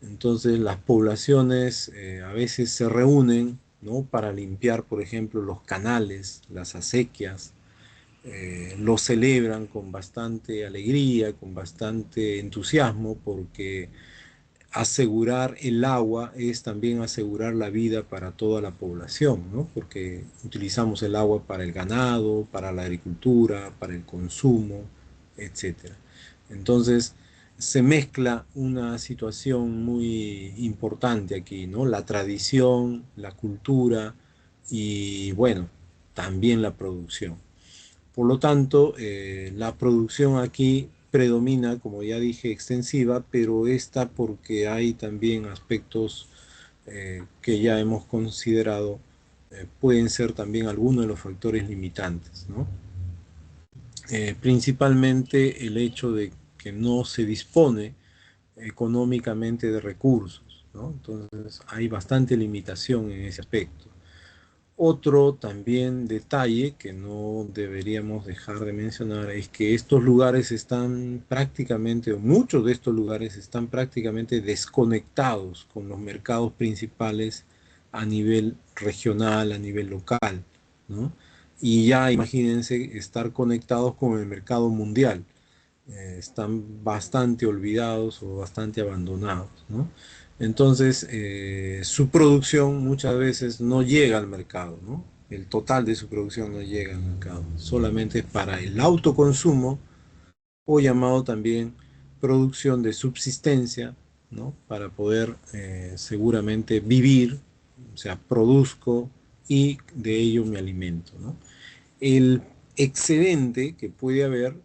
Speaker 1: Entonces las poblaciones a veces se reúnen, ¿no? Para limpiar, por ejemplo, los canales, las acequias, lo celebran con bastante alegría, con bastante entusiasmo, porque asegurar el agua es también asegurar la vida para toda la población, ¿no? Porque utilizamos el agua para el ganado, para la agricultura, para el consumo, etcétera. Entonces, se mezcla una situación muy importante aquí, ¿no? La tradición, la cultura y, bueno, también la producción. Por lo tanto, la producción aquí predomina, como ya dije, extensiva, pero esta porque hay también aspectos que ya hemos considerado, pueden ser también algunos de los factores limitantes, ¿no? Principalmente el hecho de que no se dispone económicamente de recursos, ¿no? Entonces hay bastante limitación en ese aspecto. Otro también detalle que no deberíamos dejar de mencionar es que estos lugares están prácticamente, o muchos de estos lugares están prácticamente desconectados con los mercados principales a nivel regional, a nivel local, ¿no? Y ya imagínense estar conectados con el mercado mundial. Están bastante olvidados o bastante abandonados, ¿no? Entonces, su producción muchas veces no llega al mercado, ¿no? El total de su producción no llega al mercado, solamente para el autoconsumo o llamado también producción de subsistencia, ¿no? Para poder seguramente vivir, o sea, produzco y de ello me alimento, ¿no? El excedente que puede haber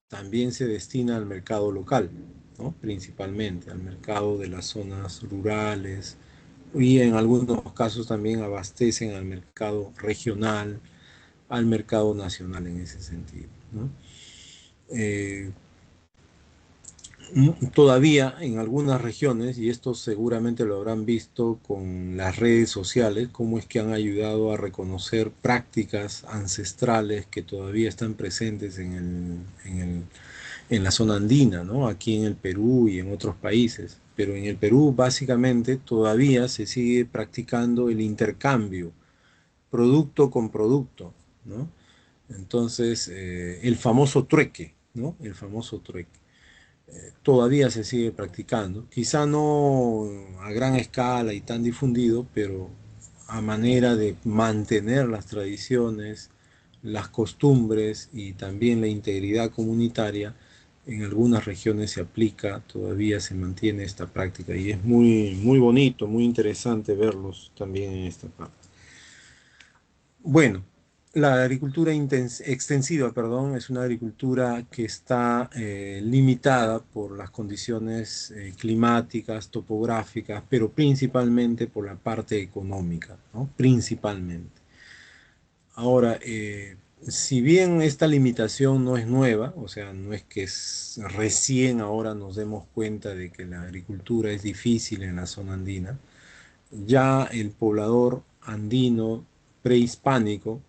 Speaker 1: también se destina al mercado local, ¿no? Principalmente al mercado de las zonas rurales y en algunos casos también abastecen al mercado regional, al mercado nacional en ese sentido, ¿no? Eh, Todavía en algunas regiones, y esto seguramente lo habrán visto con las redes sociales, cómo es que han ayudado a reconocer prácticas ancestrales que todavía están presentes en la zona andina, ¿no? Aquí en el Perú y en otros países. Pero en el Perú básicamente todavía se sigue practicando el intercambio, producto con producto, ¿no? Entonces, el famoso trueque, ¿no? El famoso trueque. Todavía se sigue practicando, quizá no a gran escala y tan difundido, pero a manera de mantener las tradiciones, las costumbres y también la integridad comunitaria, en algunas regiones se aplica, todavía se mantiene esta práctica y es muy, muy bonito, muy interesante verlos también en esta parte. Bueno, la agricultura extensiva, perdón, es una agricultura que está limitada por las condiciones climáticas, topográficas, pero principalmente por la parte económica, ¿no? Principalmente. Ahora, si bien esta limitación no es nueva, o sea, no es que recién ahora nos demos cuenta de que la agricultura es difícil en la zona andina, ya el poblador andino prehispánico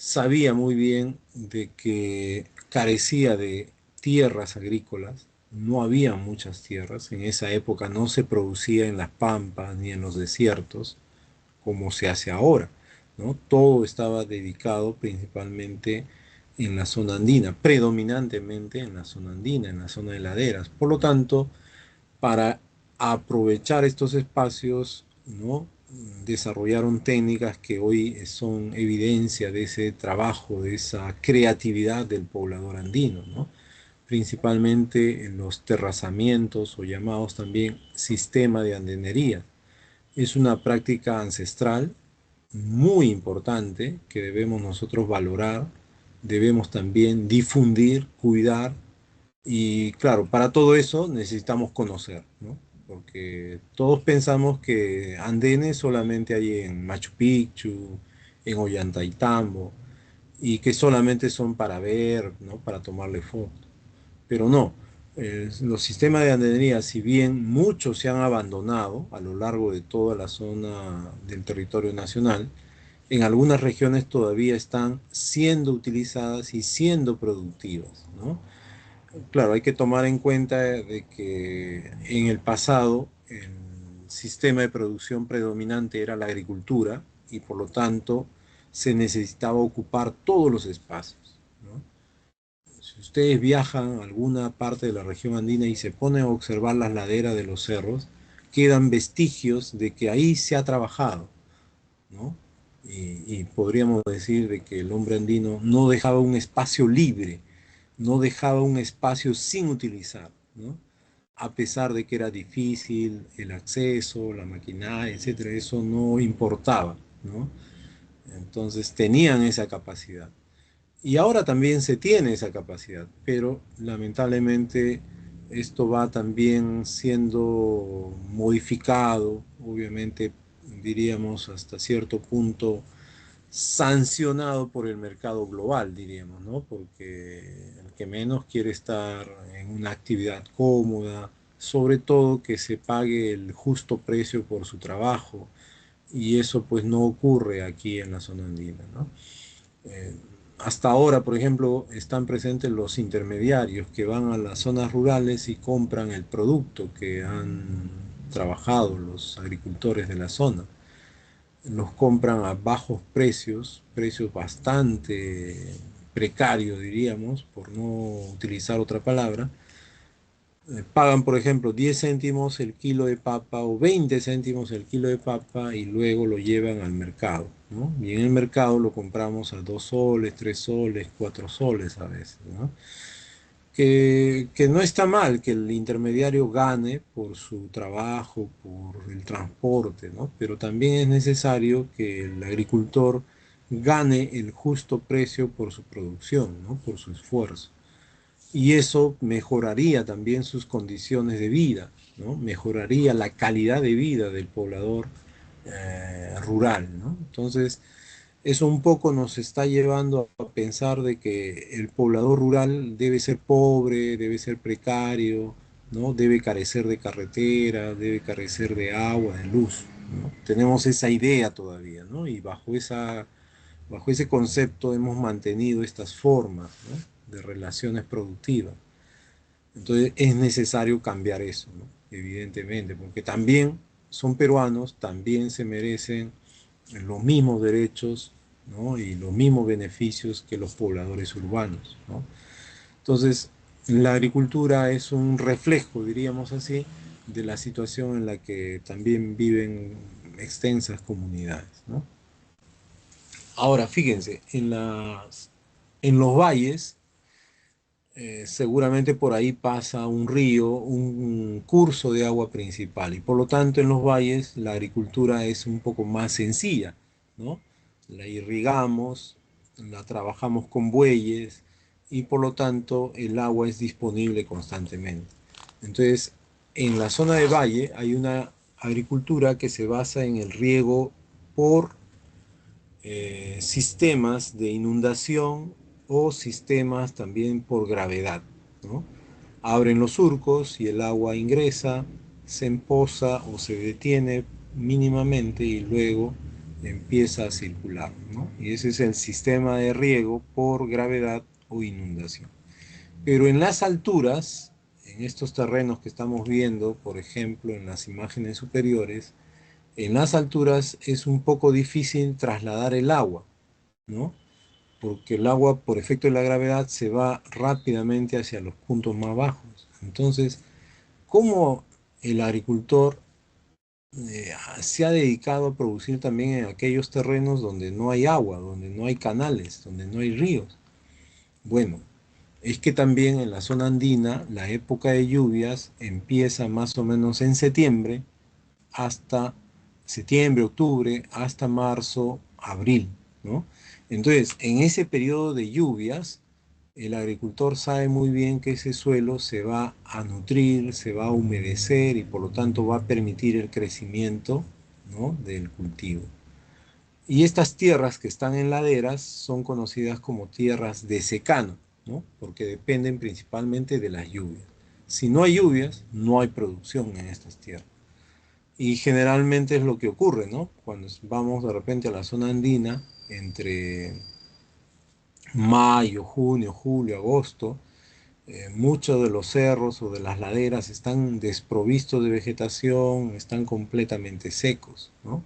Speaker 1: sabía muy bien de que carecía de tierras agrícolas, no había muchas tierras, en esa época no se producía en las pampas ni en los desiertos como se hace ahora, ¿no? Todo estaba dedicado principalmente en la zona andina, predominantemente en la zona andina, en la zona de laderas. Por lo tanto, para aprovechar estos espacios, ¿no? Desarrollaron técnicas que hoy son evidencia de ese trabajo, de esa creatividad del poblador andino, ¿no? Principalmente en los terrazamientos o llamados también sistema de andenería. Es una práctica ancestral muy importante que debemos nosotros valorar, debemos también difundir, cuidar y claro, para todo eso necesitamos conocer, ¿no? Porque todos pensamos que andenes solamente hay en Machu Picchu, en Ollantaytambo, y que solamente son para ver, ¿no? Para tomarle fotos. Pero no, los sistemas de andenería, si bien muchos se han abandonado a lo largo de toda la zona del territorio nacional, en algunas regiones todavía están siendo utilizadas y siendo productivas, ¿no? Claro, hay que tomar en cuenta de que en el pasado el sistema de producción predominante era la agricultura y por lo tanto se necesitaba ocupar todos los espacios, ¿no? Si ustedes viajan a alguna parte de la región andina y se ponen a observar las laderas de los cerros, quedan vestigios de que ahí se ha trabajado, ¿no? Y podríamos decir de que el hombre andino no dejaba un espacio libre, no dejaba un espacio sin utilizar, ¿no? A pesar de que era difícil el acceso, la maquinaria, etcétera, eso no importaba, ¿no? Entonces tenían esa capacidad. Y ahora también se tiene esa capacidad, pero lamentablemente esto va también siendo modificado, obviamente diríamos hasta cierto punto sancionado por el mercado global, diríamos, ¿no? Porque el que menos quiere estar en una actividad cómoda, sobre todo que se pague el justo precio por su trabajo, y eso pues no ocurre aquí en la zona andina, ¿no? Eh, Hasta ahora, por ejemplo, están presentes los intermediarios que van a las zonas rurales y compran el producto que han trabajado los agricultores de la zona. Los compran a bajos precios, precios bastante precarios, diríamos, por no utilizar otra palabra. Pagan, por ejemplo, 10 céntimos el kilo de papa o 20 céntimos el kilo de papa y luego lo llevan al mercado, ¿no? Y en el mercado lo compramos a 2 soles, 3 soles, 4 soles a veces, ¿no? Que no está mal que el intermediario gane por su trabajo, por el transporte, ¿no? Pero también es necesario que el agricultor gane el justo precio por su producción, ¿no? Por su esfuerzo. Y eso mejoraría también sus condiciones de vida, ¿no? Mejoraría la calidad de vida del poblador rural, ¿no? Entonces, eso un poco nos está llevando a pensar de que el poblador rural debe ser pobre, debe ser precario, ¿no? Debe carecer de carretera, debe carecer de agua, de luz, ¿no? Tenemos esa idea todavía, ¿no? Y bajo ese concepto hemos mantenido estas formas, ¿no? De relaciones productivas. Entonces es necesario cambiar eso, ¿no? Evidentemente, porque también son peruanos, también se merecen los mismos derechos, ¿no? Y los mismos beneficios que los pobladores urbanos, ¿no? Entonces, la agricultura es un reflejo, diríamos así, de la situación en la que también viven extensas comunidades, ¿no? Ahora, fíjense, en los valles, seguramente por ahí pasa un río, un curso de agua principal, y por lo tanto en los valles la agricultura es un poco más sencilla, ¿no? La irrigamos, la trabajamos con bueyes y por lo tanto el agua es disponible constantemente. Entonces, en la zona de valle hay una agricultura que se basa en el riego por sistemas de inundación o sistemas también por gravedad, ¿no? Abren los surcos y el agua ingresa, se empoza o se detiene mínimamente y luego empieza a circular, ¿no? Y ese es el sistema de riego por gravedad o inundación. Pero en las alturas, en estos terrenos que estamos viendo, por ejemplo, en las imágenes superiores, en las alturas es un poco difícil trasladar el agua, ¿no? Porque el agua, por efecto de la gravedad, se va rápidamente hacia los puntos más bajos. Entonces, ¿cómo el agricultor se ha dedicado a producir también en aquellos terrenos donde no hay agua, donde no hay canales, donde no hay ríos? Bueno, es que también en la zona andina la época de lluvias empieza más o menos en septiembre hasta septiembre, octubre, hasta marzo, abril, ¿no? Entonces, en ese periodo de lluvias, el agricultor sabe muy bien que ese suelo se va a nutrir, se va a humedecer y por lo tanto va a permitir el crecimiento, ¿no? Del cultivo. Y estas tierras que están en laderas son conocidas como tierras de secano, ¿no? Porque dependen principalmente de las lluvias. Si no hay lluvias, no hay producción en estas tierras. Y generalmente es lo que ocurre, ¿no? Cuando vamos de repente a la zona andina, entre mayo, junio, julio, agosto, muchos de los cerros o de las laderas están desprovistos de vegetación, están completamente secos, ¿no?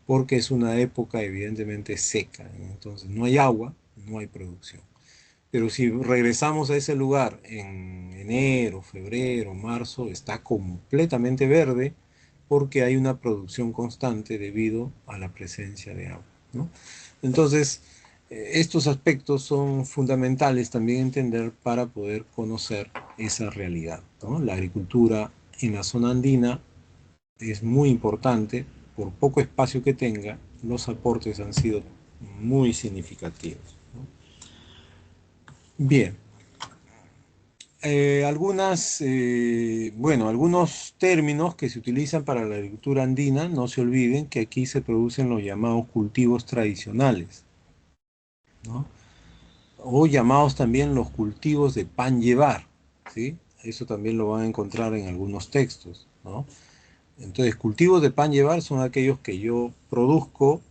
Speaker 1: Porque es una época evidentemente seca, ¿no? Entonces no hay agua, no hay producción. Pero si regresamos a ese lugar en enero, febrero, marzo, está completamente verde porque hay una producción constante debido a la presencia de agua, ¿no? Entonces, estos aspectos son fundamentales también entender para poder conocer esa realidad, ¿no? La agricultura en la zona andina es muy importante, por poco espacio que tenga, los aportes han sido muy significativos, ¿no? Bien. Algunos términos que se utilizan para la agricultura andina, no se olviden que aquí se producen los llamados cultivos tradicionales, ¿no? O llamados también los cultivos de pan llevar, ¿sí? Eso también lo van a encontrar en algunos textos, ¿no? Entonces, cultivos de pan llevar son aquellos que yo produzco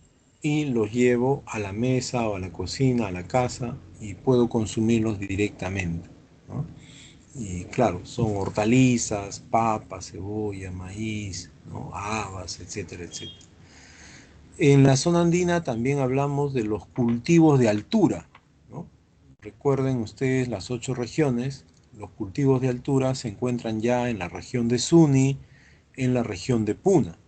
Speaker 1: y los llevo a la mesa o a la cocina, a la casa, y puedo consumirlos directamente, ¿no? Y claro, son hortalizas, papas, cebolla, maíz, ¿no? Habas, etcétera, etcétera. En la zona andina también hablamos de los cultivos de altura, ¿no? Recuerden ustedes las 8 regiones. Los cultivos de altura se encuentran ya en la región de Suni, en la región de Puna,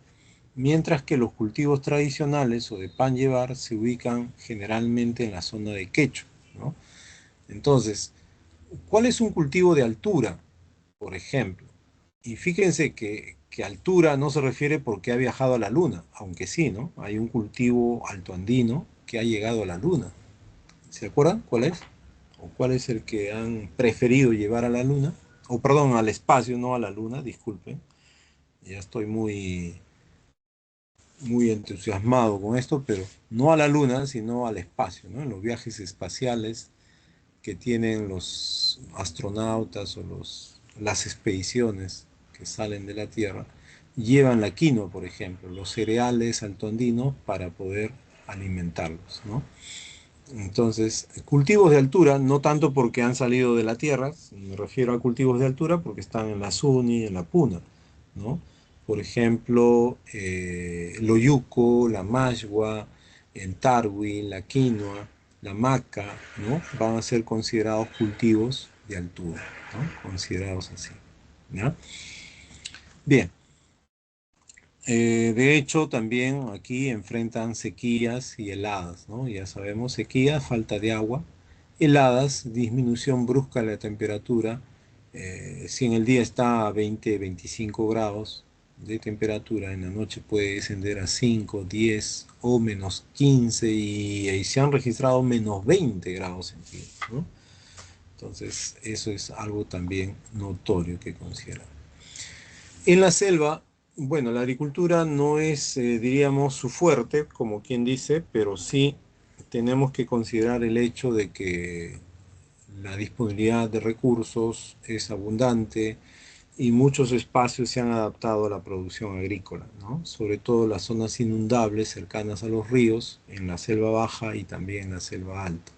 Speaker 1: mientras que los cultivos tradicionales o de pan llevar se ubican generalmente en la zona de Quecho, ¿no? Entonces, ¿cuál es un cultivo de altura? Por ejemplo. Y fíjense que altura no se refiere porque ha viajado a la luna, aunque sí, ¿no? Hay un cultivo altoandino que ha llegado a la luna. ¿Se acuerdan cuál es? ¿O cuál es el que han preferido llevar a la luna? O perdón, al espacio, no a la luna, disculpen. Ya estoy muy entusiasmado con esto, pero no a la luna, sino al espacio, ¿no? En los viajes espaciales que tienen los astronautas o las expediciones que salen de la Tierra, llevan la quinoa, por ejemplo, los cereales altoandinos para poder alimentarlos, ¿no? Entonces, cultivos de altura, no tanto porque han salido de la Tierra, me refiero a cultivos de altura porque están en la Suni, en la Puna, ¿no? Por ejemplo, el oyuco, la mashua, el tarwi, la quinoa, la maca, ¿no? Van a ser considerados cultivos de altura, ¿no? Considerados así, ¿ya? Bien, de hecho, también aquí enfrentan sequías y heladas, ¿no? Ya sabemos, sequía, falta de agua, heladas, disminución brusca de la temperatura. Si en el día está a 20, 25 grados de temperatura, en la noche puede descender a 5, 10 o menos 15 y se han registrado menos 20 grados centígrados, ¿no? Entonces, eso es algo también notorio que considerar. En la selva, bueno, la agricultura no es, diríamos, su fuerte, como quien dice, pero sí tenemos que considerar el hecho de que la disponibilidad de recursos es abundante y muchos espacios se han adaptado a la producción agrícola, ¿no? Sobre todo las zonas inundables cercanas a los ríos, en la selva baja y también en la selva alta.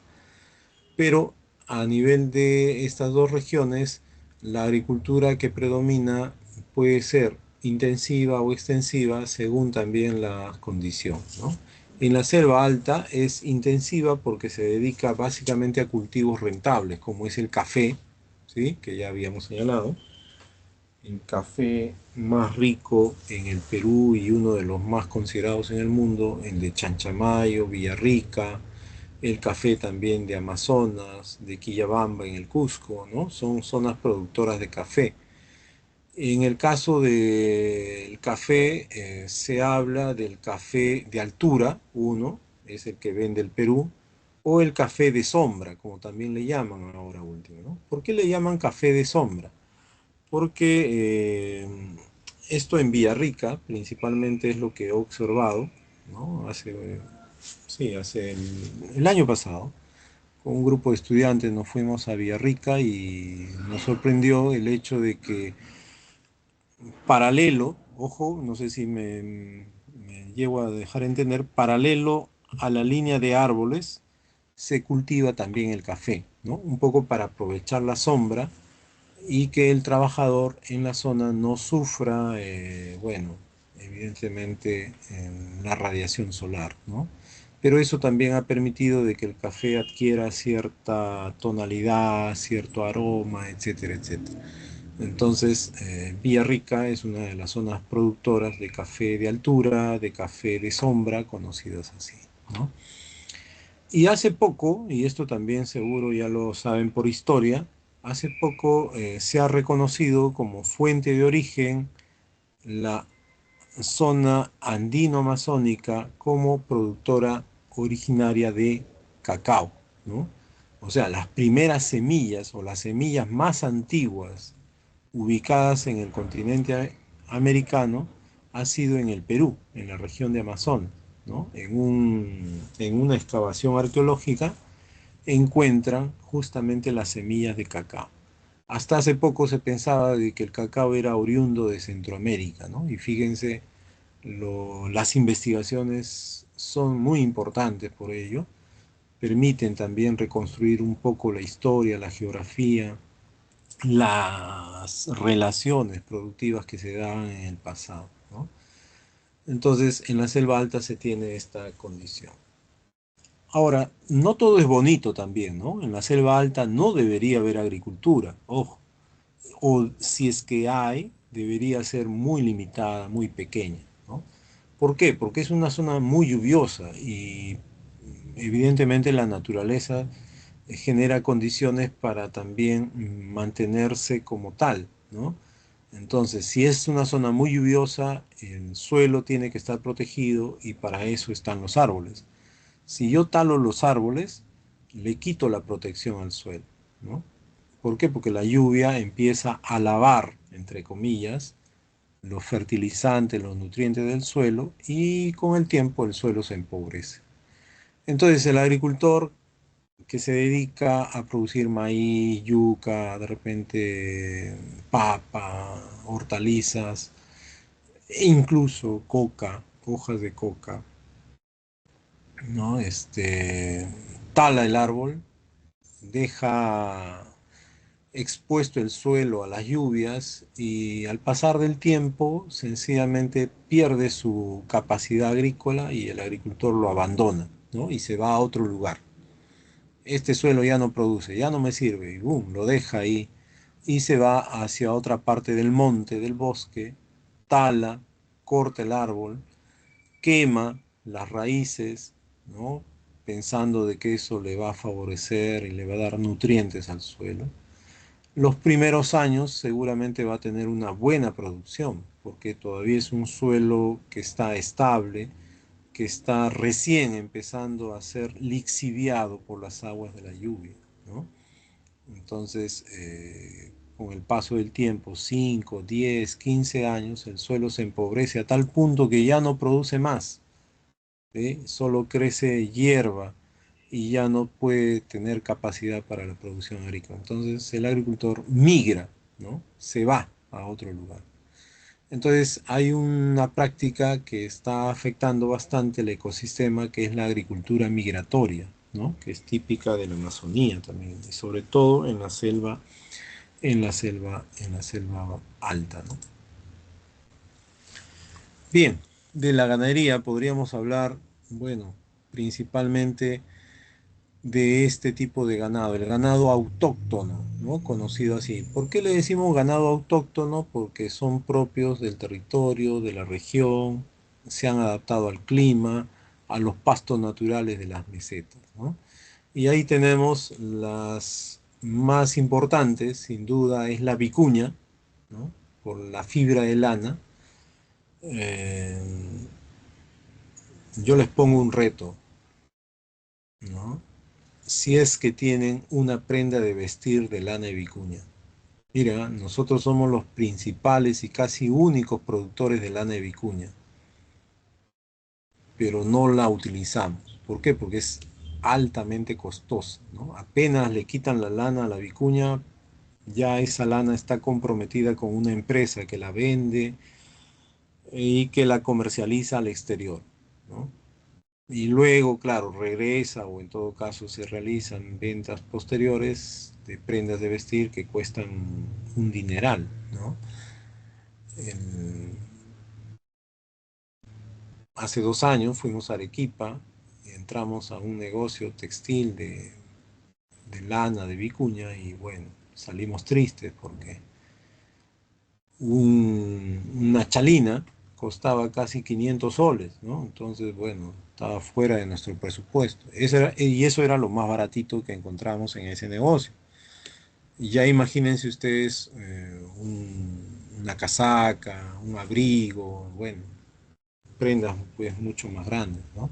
Speaker 1: Pero a nivel de estas dos regiones, la agricultura que predomina puede ser intensiva o extensiva según también la condición, ¿no? En la selva alta es intensiva porque se dedica básicamente a cultivos rentables, como es el café, ¿sí? Que ya habíamos señalado. El café más rico en el Perú y uno de los más considerados en el mundo, el de Chanchamayo, Villarrica, el café también de Amazonas, de Quillabamba en el Cusco, ¿no? Son zonas productoras de café. En el caso del café, se habla del café de altura, uno, es el que vende el Perú, o el café de sombra, como también le llaman ahora último, ¿no? ¿Por qué le llaman café de sombra? Porque esto en Villarrica principalmente es lo que he observado, ¿no? Hace el año pasado, con un grupo de estudiantes nos fuimos a Villarrica y nos sorprendió el hecho de que paralelo, ojo, no sé si me llego a dejar entender, paralelo a la línea de árboles se cultiva también el café, ¿no? Un poco para aprovechar la sombra y que el trabajador en la zona no sufra, bueno, evidentemente la radiación solar, ¿no? Pero eso también ha permitido de que el café adquiera cierta tonalidad, cierto aroma, etcétera, etcétera. Entonces, Villarrica es una de las zonas productoras de café de altura, de café de sombra, conocidas así, ¿no? Y hace poco, y esto también seguro ya lo saben por historia, hace poco se ha reconocido como fuente de origen la zona andino-amazónica como productora originaria de cacao, ¿no? O sea, las primeras semillas o las semillas más antiguas ubicadas en el continente americano ha sido en el Perú, en la región de Amazonas, ¿no? En una excavación arqueológica encuentran justamente las semillas de cacao. Hasta hace poco se pensaba de que el cacao era oriundo de Centroamérica, ¿no? Y fíjense, las investigaciones son muy importantes por ello, permiten también reconstruir un poco la historia, la geografía, las relaciones productivas que se daban en el pasado, ¿no? Entonces, en la selva alta se tiene esta condición. Ahora, no todo es bonito también, ¿no? En la selva alta no debería haber agricultura, ojo, o si es que hay, debería ser muy limitada, muy pequeña, ¿no? ¿Por qué? Porque es una zona muy lluviosa y evidentemente la naturaleza genera condiciones para también mantenerse como tal, ¿no? Entonces, si es una zona muy lluviosa, el suelo tiene que estar protegido y para eso están los árboles. Si yo talo los árboles, le quito la protección al suelo, ¿no? ¿Por qué? Porque la lluvia empieza a lavar, entre comillas, los fertilizantes, los nutrientes del suelo y con el tiempo el suelo se empobrece. Entonces el agricultor que se dedica a producir maíz, yuca, de repente papa, hortalizas, e incluso coca, hojas de coca, ¿no? Tala el árbol, deja expuesto el suelo a las lluvias y al pasar del tiempo sencillamente pierde su capacidad agrícola y el agricultor lo abandona, ¿no? Y se va a otro lugar. Este suelo ya no produce, ya no me sirve, y boom, lo deja ahí y se va hacia otra parte del monte, del bosque, tala, corta el árbol, quema las raíces, ¿no? Pensando de que eso le va a favorecer y le va a dar nutrientes al suelo. Los primeros años seguramente va a tener una buena producción, porque todavía es un suelo que está estable, que está recién empezando a ser lixiviado por las aguas de la lluvia, ¿no? Entonces, con el paso del tiempo, 5, 10, 15 años, el suelo se empobrece a tal punto que ya no produce más, ¿sí? Solo crece hierba y ya no puede tener capacidad para la producción agrícola. Entonces, el agricultor migra, ¿no? Se va a otro lugar. Entonces hay una práctica que está afectando bastante el ecosistema, que es la agricultura migratoria, ¿no? Que es típica de la Amazonía también, y sobre todo en la selva, en la selva alta, ¿no? Bien, de la ganadería podríamos hablar, bueno, principalmente de este tipo de ganado, el ganado autóctono, ¿no? Conocido así. ¿Por qué le decimos ganado autóctono? Porque son propios del territorio, de la región, se han adaptado al clima, a los pastos naturales de las mesetas, ¿no? Y ahí tenemos las más importantes, sin duda, es la vicuña, ¿no? Por la fibra de lana. Eh, yo les pongo un reto, ¿no? Si es que tienen una prenda de vestir de lana de vicuña. Mira, nosotros somos los principales y casi únicos productores de lana de vicuña, pero no la utilizamos. ¿Por qué? Porque es altamente costosa, ¿no? Apenas le quitan la lana a la vicuña, ya esa lana está comprometida con una empresa que la vende y que la comercializa al exterior, ¿no? Y luego, claro, regresa o en todo caso se realizan ventas posteriores de prendas de vestir que cuestan un dineral, ¿no? El- Hace 2 años fuimos a Arequipa y entramos a un negocio textil de lana de vicuña y bueno, salimos tristes porque una chalina costaba casi 500 soles, ¿no? Entonces, bueno, estaba fuera de nuestro presupuesto. Y eso era lo más baratito que encontramos en ese negocio. Y ya imagínense ustedes una casaca, un abrigo, bueno, prendas pues mucho más grandes, ¿no?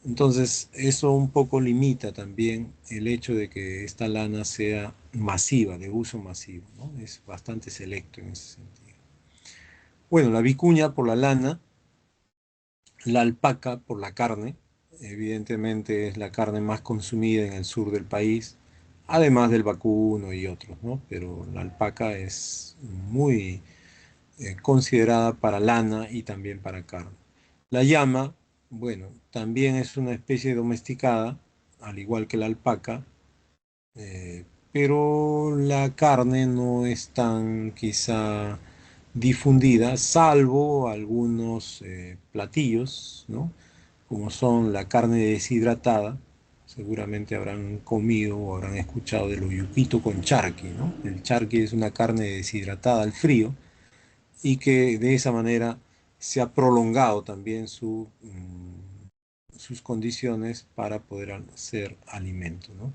Speaker 1: Entonces, eso un poco limita también el hecho de que esta lana sea masiva, de uso masivo, ¿no? Es bastante selecto en ese sentido. Bueno, la vicuña por la lana, la alpaca por la carne, evidentemente es la carne más consumida en el sur del país, además del vacuno y otros, ¿no? Pero la alpaca es muy considerada para lana y también para carne. La llama, bueno, también es una especie domesticada, al igual que la alpaca, eh, pero la carne no es tan quizá difundida, salvo algunos platillos, ¿no? Como son la carne deshidratada. Seguramente habrán comido o habrán escuchado del uyuquito con charqui, ¿no? El charqui es una carne deshidratada al frío y que de esa manera se ha prolongado también sus condiciones para poder ser alimento, ¿no?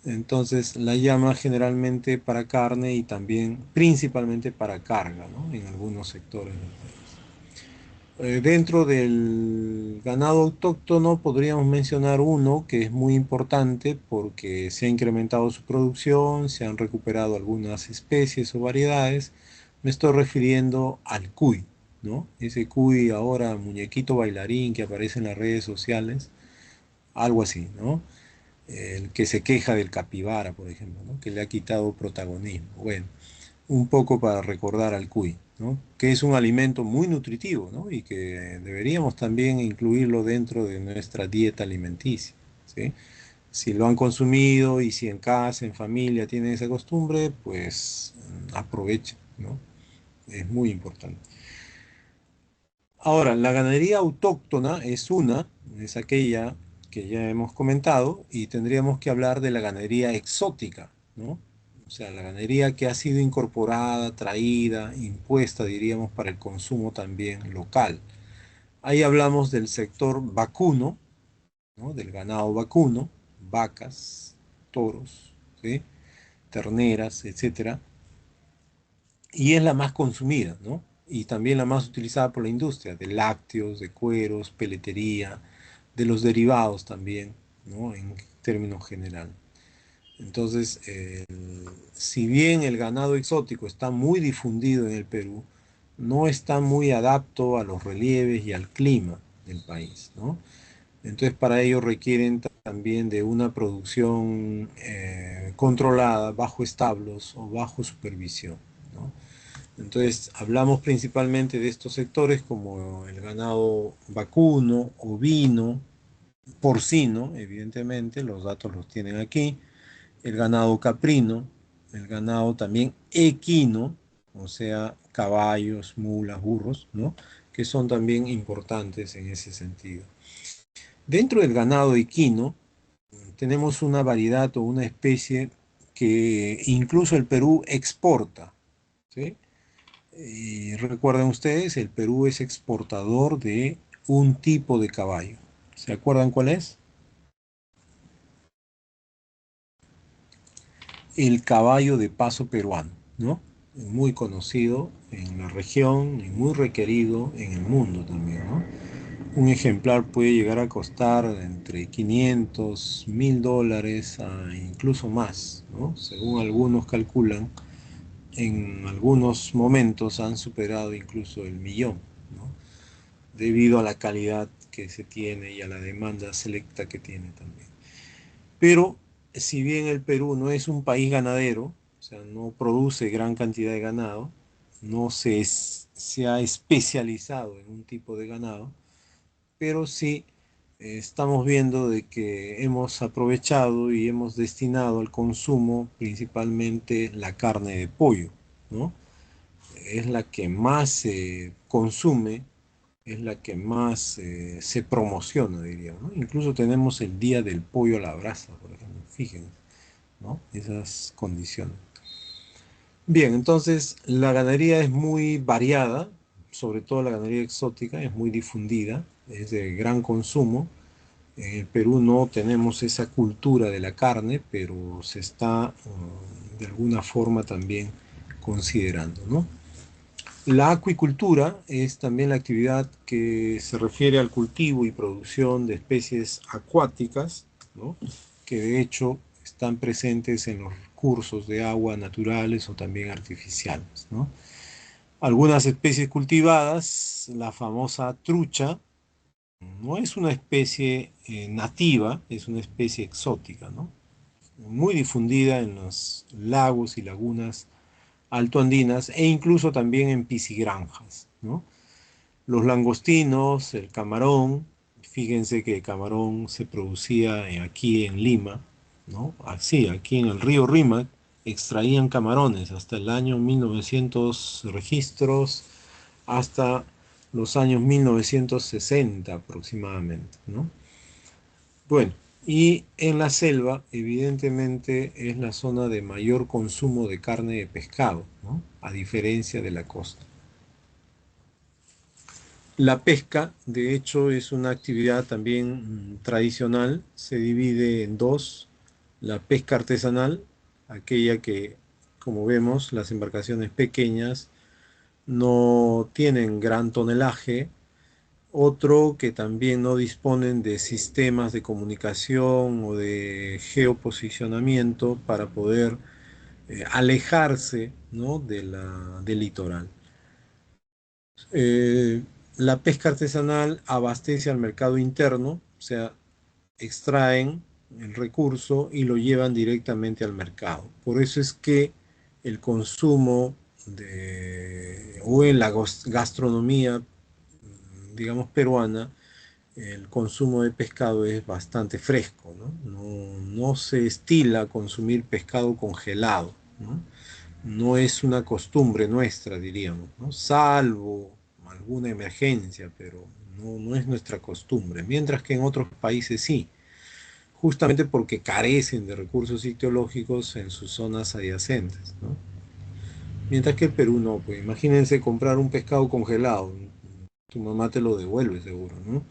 Speaker 1: Entonces la llama generalmente para carne y también principalmente para carga, ¿no? En algunos sectores del país. Dentro del ganado autóctono podríamos mencionar uno que es muy importante porque se ha incrementado su producción, se han recuperado algunas especies o variedades. Me estoy refiriendo al cuy, ¿no? Ese cuy ahora muñequito bailarín que aparece en las redes sociales, algo así, ¿no? El que se queja del capibara, por ejemplo, ¿no? Que le ha quitado protagonismo. Bueno, un poco para recordar al cuy, ¿no? Que es un alimento muy nutritivo, ¿no? Y que deberíamos también incluirlo dentro de nuestra dieta alimenticia, ¿sí? Si lo han consumido y si en casa, en familia tienen esa costumbre, pues aprovechen, ¿no? Es muy importante. Ahora, la ganadería autóctona es aquella que ya hemos comentado, y tendríamos que hablar de la ganadería exótica, ¿no? O sea, la ganadería que ha sido incorporada, traída, impuesta, diríamos, para el consumo también local. Ahí hablamos del sector vacuno, ¿no? Del ganado vacuno, vacas, toros, ¿sí? Terneras, etcétera, y es la más consumida, ¿no? Y también la más utilizada por la industria, de lácteos, de cueros, peletería, de los derivados también, ¿no? En términos generales. Entonces, si bien el ganado exótico está muy difundido en el Perú, no está muy adapto a los relieves y al clima del país, ¿no? Entonces, para ello requieren también de una producción controlada bajo establos o bajo supervisión, ¿no? Entonces, hablamos principalmente de estos sectores como el ganado vacuno, ovino, porcino, evidentemente, los datos los tienen aquí, el ganado caprino, el ganado también equino, o sea, caballos, mulas, burros, ¿no? Que son también importantes en ese sentido. Dentro del ganado equino tenemos una variedad o una especie que incluso el Perú exporta, ¿sí? Y recuerden ustedes, el Perú es exportador de un tipo de caballo. ¿Se acuerdan cuál es? El caballo de paso peruano, ¿no? Muy conocido en la región y muy requerido en el mundo también, ¿no? Un ejemplar puede llegar a costar entre 500, $1000 a incluso más, ¿no? Según algunos calculan, en algunos momentos han superado incluso el millón, ¿no? Debido a la calidad que se tiene y a la demanda selecta que tiene también. Pero si bien el Perú no es un país ganadero, o sea, no produce gran cantidad de ganado, no se ha especializado en un tipo de ganado, pero sí estamos viendo de que hemos aprovechado y hemos destinado al consumo principalmente la carne de pollo, ¿no? Es la que más se consume, es la que más se promociona, diríamos, ¿no? Incluso tenemos el Día del Pollo a la Brasa, por ejemplo, fíjense, ¿no? Esas condiciones. Bien, entonces la ganadería es muy variada, sobre todo la ganadería exótica, es muy difundida, es de gran consumo. En el Perú no tenemos esa cultura de la carne, pero se está de alguna forma también considerando, ¿no? La acuicultura es también la actividad que se refiere al cultivo y producción de especies acuáticas, ¿no? Que de hecho están presentes en los cursos de agua naturales o también artificiales, ¿no? Algunas especies cultivadas, la famosa trucha, no es una especie nativa, es una especie exótica, ¿no? Muy difundida en los lagos y lagunas altoandinas e incluso también en piscigranjas, ¿no? Los langostinos, el camarón, fíjense que el camarón se producía aquí en Lima, ¿no? Así, aquí en el río Rímac extraían camarones hasta el año 1900 registros, hasta los años 1960 aproximadamente, ¿no? Bueno, y en la selva, evidentemente, es la zona de mayor consumo de carne de pescado, ¿no? A diferencia de la costa. La pesca, de hecho, es una actividad también tradicional. Se divide en dos. La pesca artesanal, aquella que, como vemos, las embarcaciones pequeñas no tienen gran tonelaje. Otro que también no disponen de sistemas de comunicación o de geoposicionamiento para poder alejarse, ¿no? Del litoral. Eh, la pesca artesanal abastece al mercado interno, o sea, extraen el recurso y lo llevan directamente al mercado. Por eso es que el consumo o en la gastronomía, digamos, peruana, el consumo de pescado es bastante fresco, ¿no? No se estila consumir pescado congelado, ¿no? No es una costumbre nuestra, diríamos, ¿no? Salvo alguna emergencia, pero no es nuestra costumbre, mientras que en otros países sí, justamente porque carecen de recursos ictiológicos en sus zonas adyacentes, ¿no? Mientras que el Perú no, pues imagínense comprar un pescado congelado, tu mamá te lo devuelve seguro, ¿no?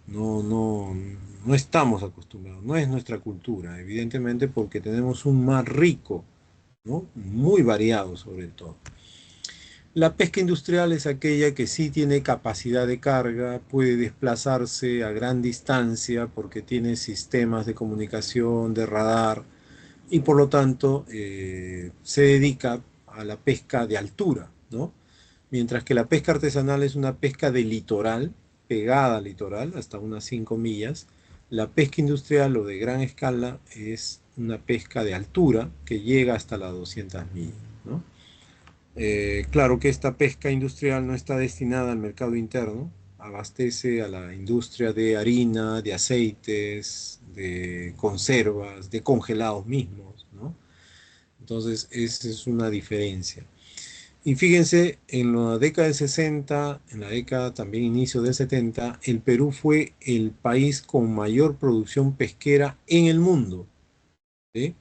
Speaker 1: No estamos acostumbrados, no es nuestra cultura, evidentemente porque tenemos un mar rico, ¿no? Muy variado sobre todo. La pesca industrial es aquella que sí tiene capacidad de carga, puede desplazarse a gran distancia porque tiene sistemas de comunicación, de radar, y por lo tanto se dedica a la pesca de altura, ¿no? Mientras que la pesca artesanal es una pesca de litoral, pegada al litoral, hasta unas 5 millas. La pesca industrial o de gran escala es una pesca de altura que llega hasta las 200 millas, ¿no? Claro que esta pesca industrial no está destinada al mercado interno, abastece a la industria de harina, de aceites, de conservas, de congelados mismos, ¿no? Entonces, esa es una diferencia. Y fíjense, en la década del 60, en la década también inicio del 70, el Perú fue el país con mayor producción pesquera en el mundo, ¿sí?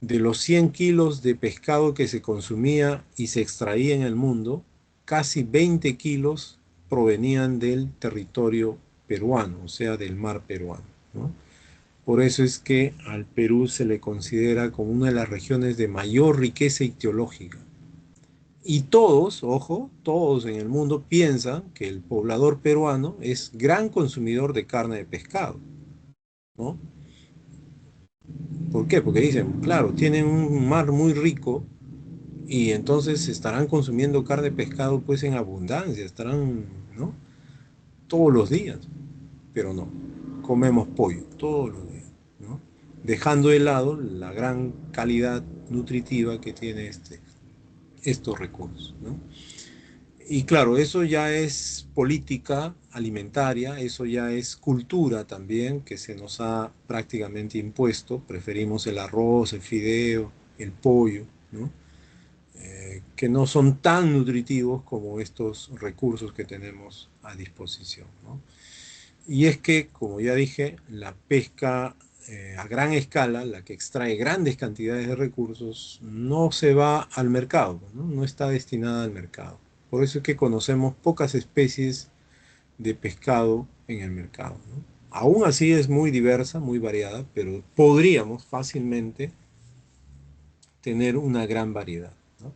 Speaker 1: De los 100 kilos de pescado que se consumía y se extraía en el mundo, casi 20 kilos provenían del territorio peruano, o sea, del mar peruano, ¿no? Por eso es que al Perú se le considera como una de las regiones de mayor riqueza ictiológica. Y todos, ojo, todos en el mundo piensan que el poblador peruano es gran consumidor de carne de pescado, ¿no? ¿Por qué? Porque dicen, claro, tienen un mar muy rico y entonces estarán consumiendo carne de pescado pues en abundancia, estarán, ¿no? Todos los días, pero no, comemos pollo todos los días, ¿no? Dejando de lado la gran calidad nutritiva que tiene estos recursos, ¿no? Y claro, eso ya es política alimentaria, eso ya es cultura también que se nos ha prácticamente impuesto. Preferimos el arroz, el fideo, el pollo, ¿no? Que no son tan nutritivos como estos recursos que tenemos a disposición, ¿no? Y es que, como ya dije, la pesca a gran escala, la que extrae grandes cantidades de recursos, no se va al mercado, ¿no? No está destinada al mercado. Por eso es que conocemos pocas especies de pescado en el mercado, ¿no? Aún así es muy diversa, muy variada, pero podríamos fácilmente tener una gran variedad, ¿no?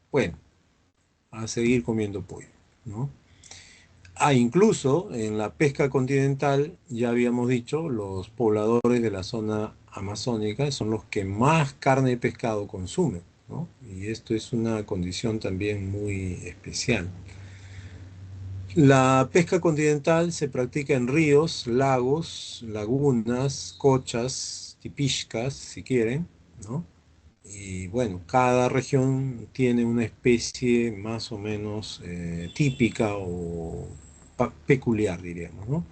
Speaker 1: Bueno, a seguir comiendo pollo, ¿no? Ah, incluso en la pesca continental, ya habíamos dicho, los pobladores de la zona amazónica son los que más carne de pescado consumen, ¿no? Y esto es una condición también muy especial. La pesca continental se practica en ríos, lagos, lagunas, cochas, tipiscas, si quieren, ¿no? Y bueno, cada región tiene una especie más o menos típica o peculiar, diríamos, ¿no?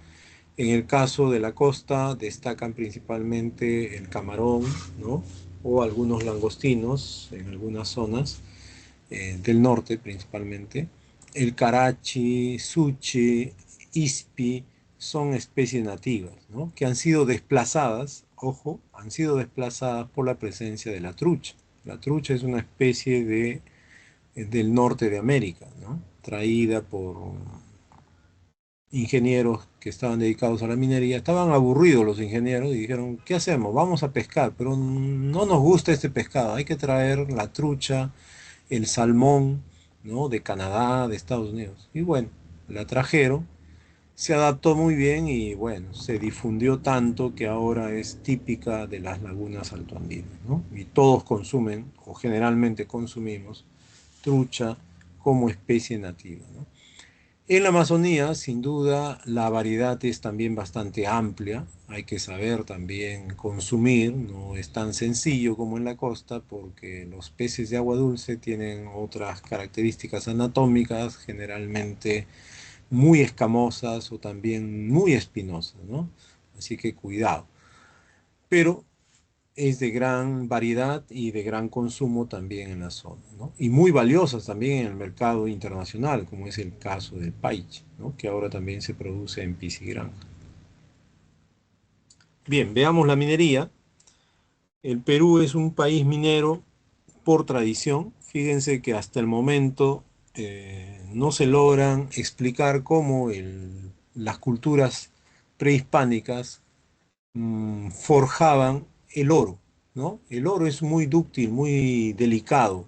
Speaker 1: En el caso de la costa destacan principalmente el camarón, ¿no? O algunos langostinos en algunas zonas del norte principalmente. El carachi, suchi, ispi son especies nativas, ¿no? Que han sido desplazadas, ojo, han sido desplazadas por la presencia de la trucha. La trucha es una especie del norte de América, ¿no? Traída por ingenieros que estaban dedicados a la minería. Estaban aburridos los ingenieros y dijeron, ¿qué hacemos? Vamos a pescar, pero no nos gusta este pescado, hay que traer la trucha, el salmón, ¿no? De Canadá, de Estados Unidos. Y bueno, la trajeron, se adaptó muy bien y bueno, se difundió tanto que ahora es típica de las lagunas altoandinas, ¿no? Y todos consumen, o generalmente consumimos, trucha como especie nativa, ¿no? En la Amazonía, sin duda, la variedad es también bastante amplia. Hay que saber también consumir. No es tan sencillo como en la costa porque los peces de agua dulce tienen otras características anatómicas, generalmente muy escamosas o también muy espinosas, ¿no? Así que cuidado. Pero es de gran variedad y de gran consumo también en la zona, ¿no? Y muy valiosas también en el mercado internacional, como es el caso del paiche, ¿no? Que ahora también se produce en Piscigranja. Bien, veamos la minería. El Perú es un país minero por tradición. Fíjense que hasta el momento no se logran explicar cómo las culturas prehispánicas forjaban el oro, ¿no? El oro es muy dúctil, muy delicado,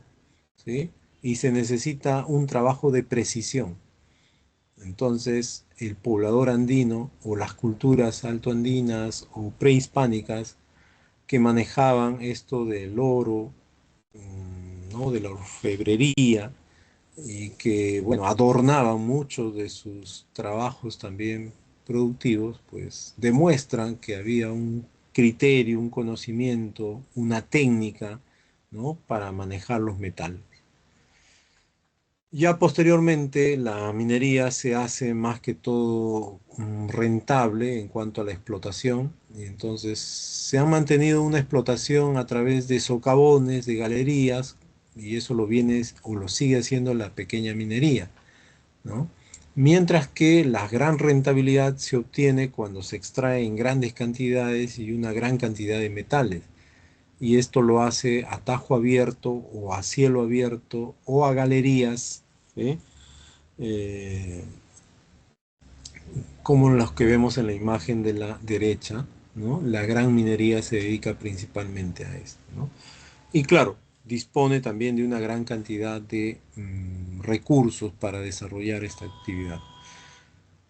Speaker 1: ¿sí? Y se necesita un trabajo de precisión. Entonces, el poblador andino o las culturas altoandinas o prehispánicas que manejaban esto del oro, ¿no? De la orfebrería, y que, bueno, adornaban muchos de sus trabajos también productivos, pues demuestran que había un criterio, un conocimiento, una técnica, ¿no? Para manejar los metales. Ya posteriormente la minería se hace más que todo rentable en cuanto a la explotación, y entonces se ha mantenido una explotación a través de socavones, de galerías, y eso lo viene o lo sigue haciendo la pequeña minería, ¿no? Mientras que la gran rentabilidad se obtiene cuando se extrae en grandes cantidades y una gran cantidad de metales. Y esto lo hace a tajo abierto o a cielo abierto o a galerías, ¿sí? Eh, como los que vemos en la imagen de la derecha, ¿no? La gran minería se dedica principalmente a esto, ¿no? Y claro, dispone también de una gran cantidad de recursos para desarrollar esta actividad.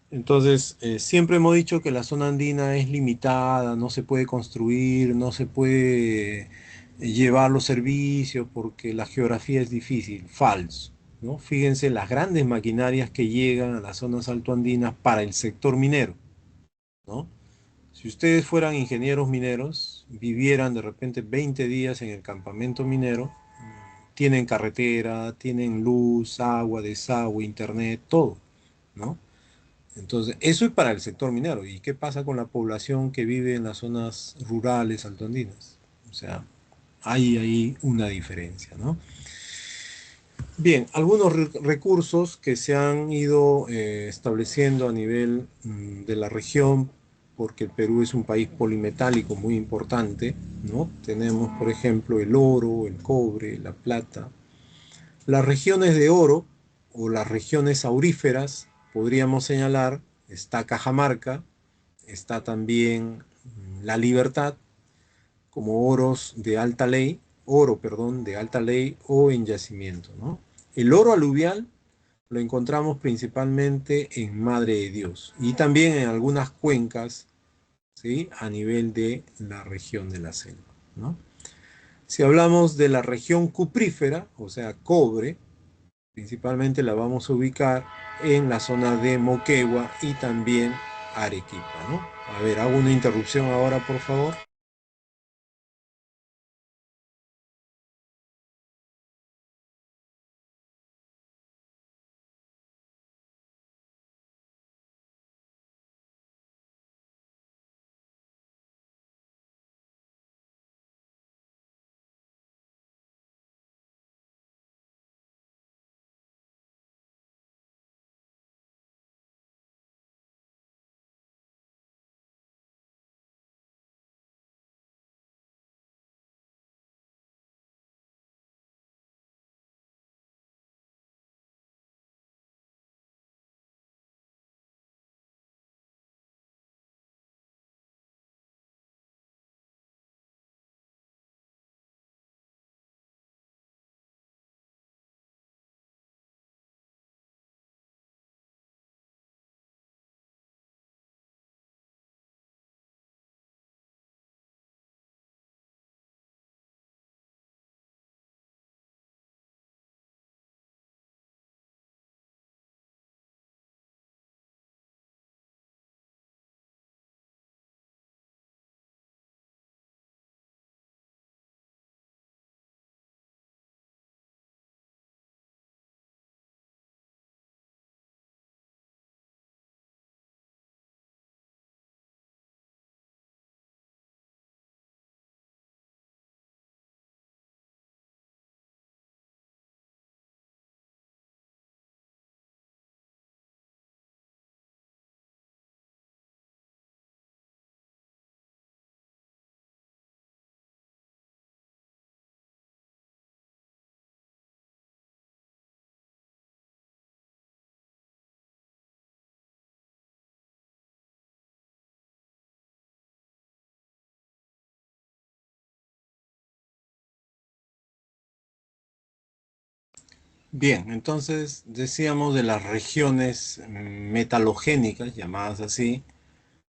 Speaker 1: Entonces, siempre hemos dicho que la zona andina es limitada, no se puede construir, no se puede llevar los servicios porque la geografía es difícil. Falso, ¿no? Fíjense las grandes maquinarias que llegan a las zonas altoandinas para el sector minero, ¿no? Si ustedes fueran ingenieros mineros, vivieran de repente 20 días en el campamento minero, tienen carretera, tienen luz, agua, desagüe, internet, todo, ¿no? Entonces, eso es para el sector minero. ¿Y qué pasa con la población que vive en las zonas rurales altoandinas? O sea, hay ahí una diferencia, ¿no? Bien, algunos recursos que se han ido estableciendo a nivel de la región, porque el Perú es un país polimetálico muy importante, ¿no? Tenemos, por ejemplo, el oro, el cobre, la plata. Las regiones de oro o las regiones auríferas, podríamos señalar, está Cajamarca, está también La Libertad, como oros de alta ley, oro, perdón, de alta ley o en yacimiento, ¿no? El oro aluvial lo encontramos principalmente en Madre de Dios y también en algunas cuencas, ¿sí? A nivel de la región de la selva, ¿no? Si hablamos de la región cuprífera, o sea, cobre, principalmente la vamos a ubicar en la zona de Moquegua y también Arequipa, ¿no? A ver, hago una interrupción ahora, por favor. Bien, entonces decíamos de las regiones metalogénicas, llamadas así,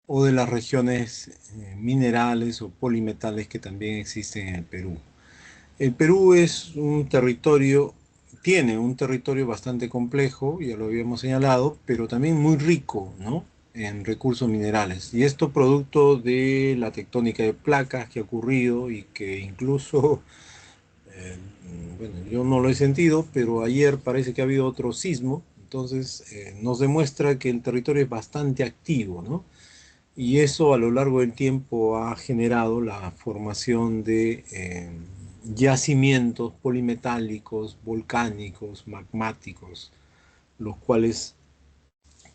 Speaker 1: o de las regiones minerales o polimetales que también existen en el Perú. El Perú es un territorio, tiene un territorio bastante complejo, ya lo habíamos señalado, pero también muy rico, ¿no? En recursos minerales. Y esto producto de la tectónica de placas que ha ocurrido y que incluso, eh, bueno, yo no lo he sentido, pero ayer parece que ha habido otro sismo, entonces nos demuestra que el territorio es bastante activo, ¿no? Y eso a lo largo del tiempo ha generado la formación de yacimientos polimetálicos, volcánicos, magmáticos, los cuales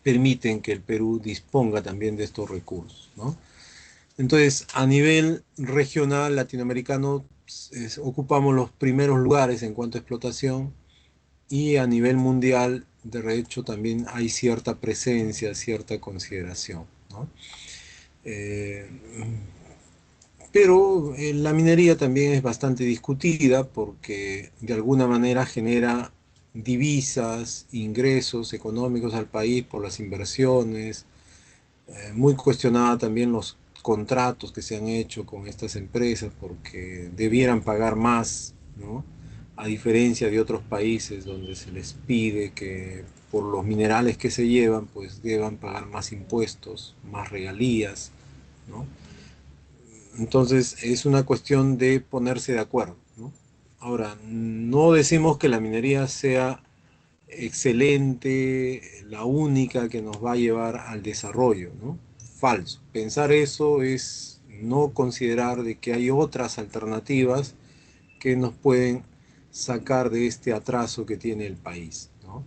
Speaker 1: permiten que el Perú disponga también de estos recursos, ¿no? Entonces, a nivel regional latinoamericano, ocupamos los primeros lugares en cuanto a explotación y a nivel mundial, de hecho, también hay cierta presencia, cierta consideración, ¿no? Eh, Pero la minería también es bastante discutida porque de alguna manera genera divisas, ingresos económicos al país por las inversiones. Muy cuestionada también los contratos que se han hecho con estas empresas porque debieran pagar más, ¿no? A diferencia de otros países donde se les pide que por los minerales que se llevan, pues deban pagar más impuestos, más regalías, ¿no? Entonces es una cuestión de ponerse de acuerdo, ¿no? Ahora, no decimos que la minería sea excelente, la única que nos va a llevar al desarrollo, ¿no? Falso. Pensar eso es no considerar de que hay otras alternativas que nos pueden sacar de este atraso que tiene el país, ¿no?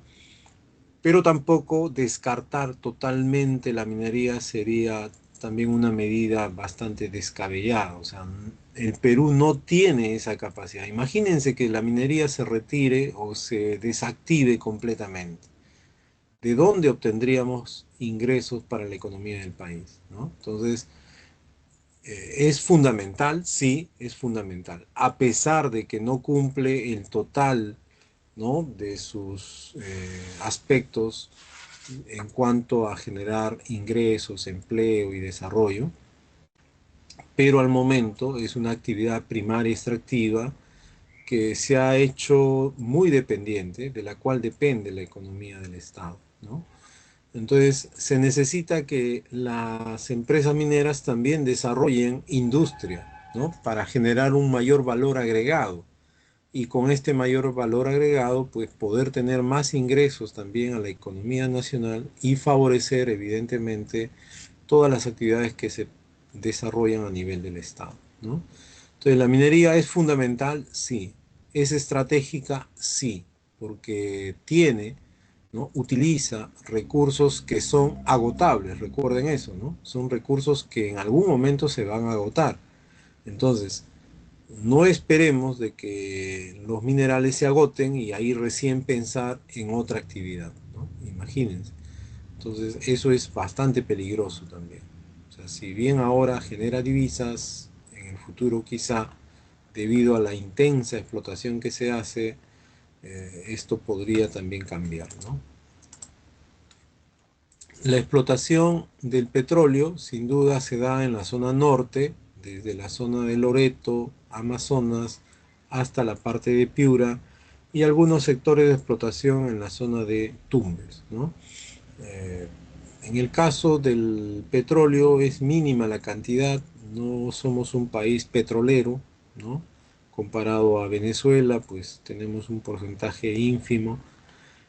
Speaker 1: Pero tampoco descartar totalmente la minería sería también una medida bastante descabellada. O sea, el Perú no tiene esa capacidad. Imagínense que la minería se retire o se desactive completamente. ¿De dónde obtendríamos ingresos para la economía del país? ¿No? Entonces, es fundamental, sí, es fundamental. A pesar de que no cumple el total ¿no? De sus aspectos en cuanto a generar ingresos, empleo y desarrollo, pero al momento es una actividad primaria extractiva que se ha hecho muy dependiente, de la cual depende la economía del Estado, ¿no? Entonces, se necesita que las empresas mineras también desarrollen industria, ¿no? Para generar un mayor valor agregado. Y con este mayor valor agregado, pues poder tener más ingresos también a la economía nacional y favorecer, evidentemente, todas las actividades que se desarrollan a nivel del Estado, ¿no? Entonces, la minería es fundamental, sí. Es estratégica, sí, porque tiene, ¿no? Utiliza recursos que son agotables, recuerden eso, ¿no? Son recursos que en algún momento se van a agotar. Entonces, no esperemos de que los minerales se agoten y ahí recién pensar en otra actividad, ¿no? Imagínense. Entonces, eso es bastante peligroso también. O sea, si bien ahora genera divisas, en el futuro quizá, debido a la intensa explotación que se hace, esto podría también cambiar, ¿no? La explotación del petróleo sin duda se da en la zona norte, desde la zona de Loreto, Amazonas, hasta la parte de Piura y algunos sectores de explotación en la zona de Tumbes, ¿no? Eh, en el caso del petróleo es mínima la cantidad, no somos un país petrolero, ¿no? Comparado a Venezuela, pues tenemos un porcentaje ínfimo.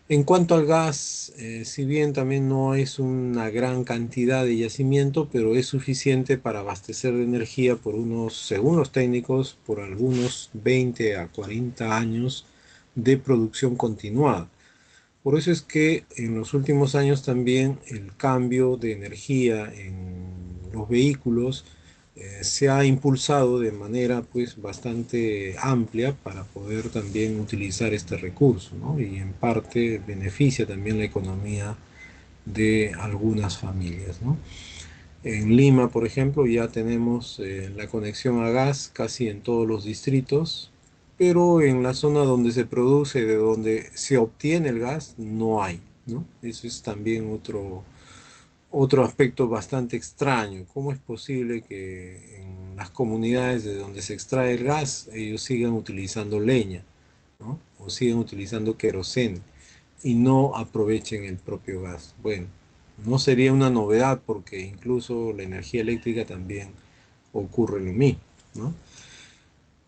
Speaker 1: En cuanto al gas, si bien también no es una gran cantidad de yacimiento, pero es suficiente para abastecer de energía por unos, según los técnicos, por algunos 20 a 40 años de producción continuada. Por eso es que en los últimos años también el cambio de energía en los vehículos se ha impulsado de manera pues bastante amplia para poder también utilizar este recurso, ¿no? Y en parte beneficia también la economía de algunas familias, ¿no? En Lima, por ejemplo, ya tenemos la conexión a gas casi en todos los distritos, pero en la zona donde se produce, de donde se obtiene el gas, no hay, ¿no? Eso es también otro aspecto bastante extraño. ¿Cómo es posible que en las comunidades de donde se extrae el gas ellos sigan utilizando leña, ¿no? O sigan utilizando queroseno y no aprovechen el propio gas? Bueno, no sería una novedad porque incluso la energía eléctrica también ocurre lo mismo, ¿no?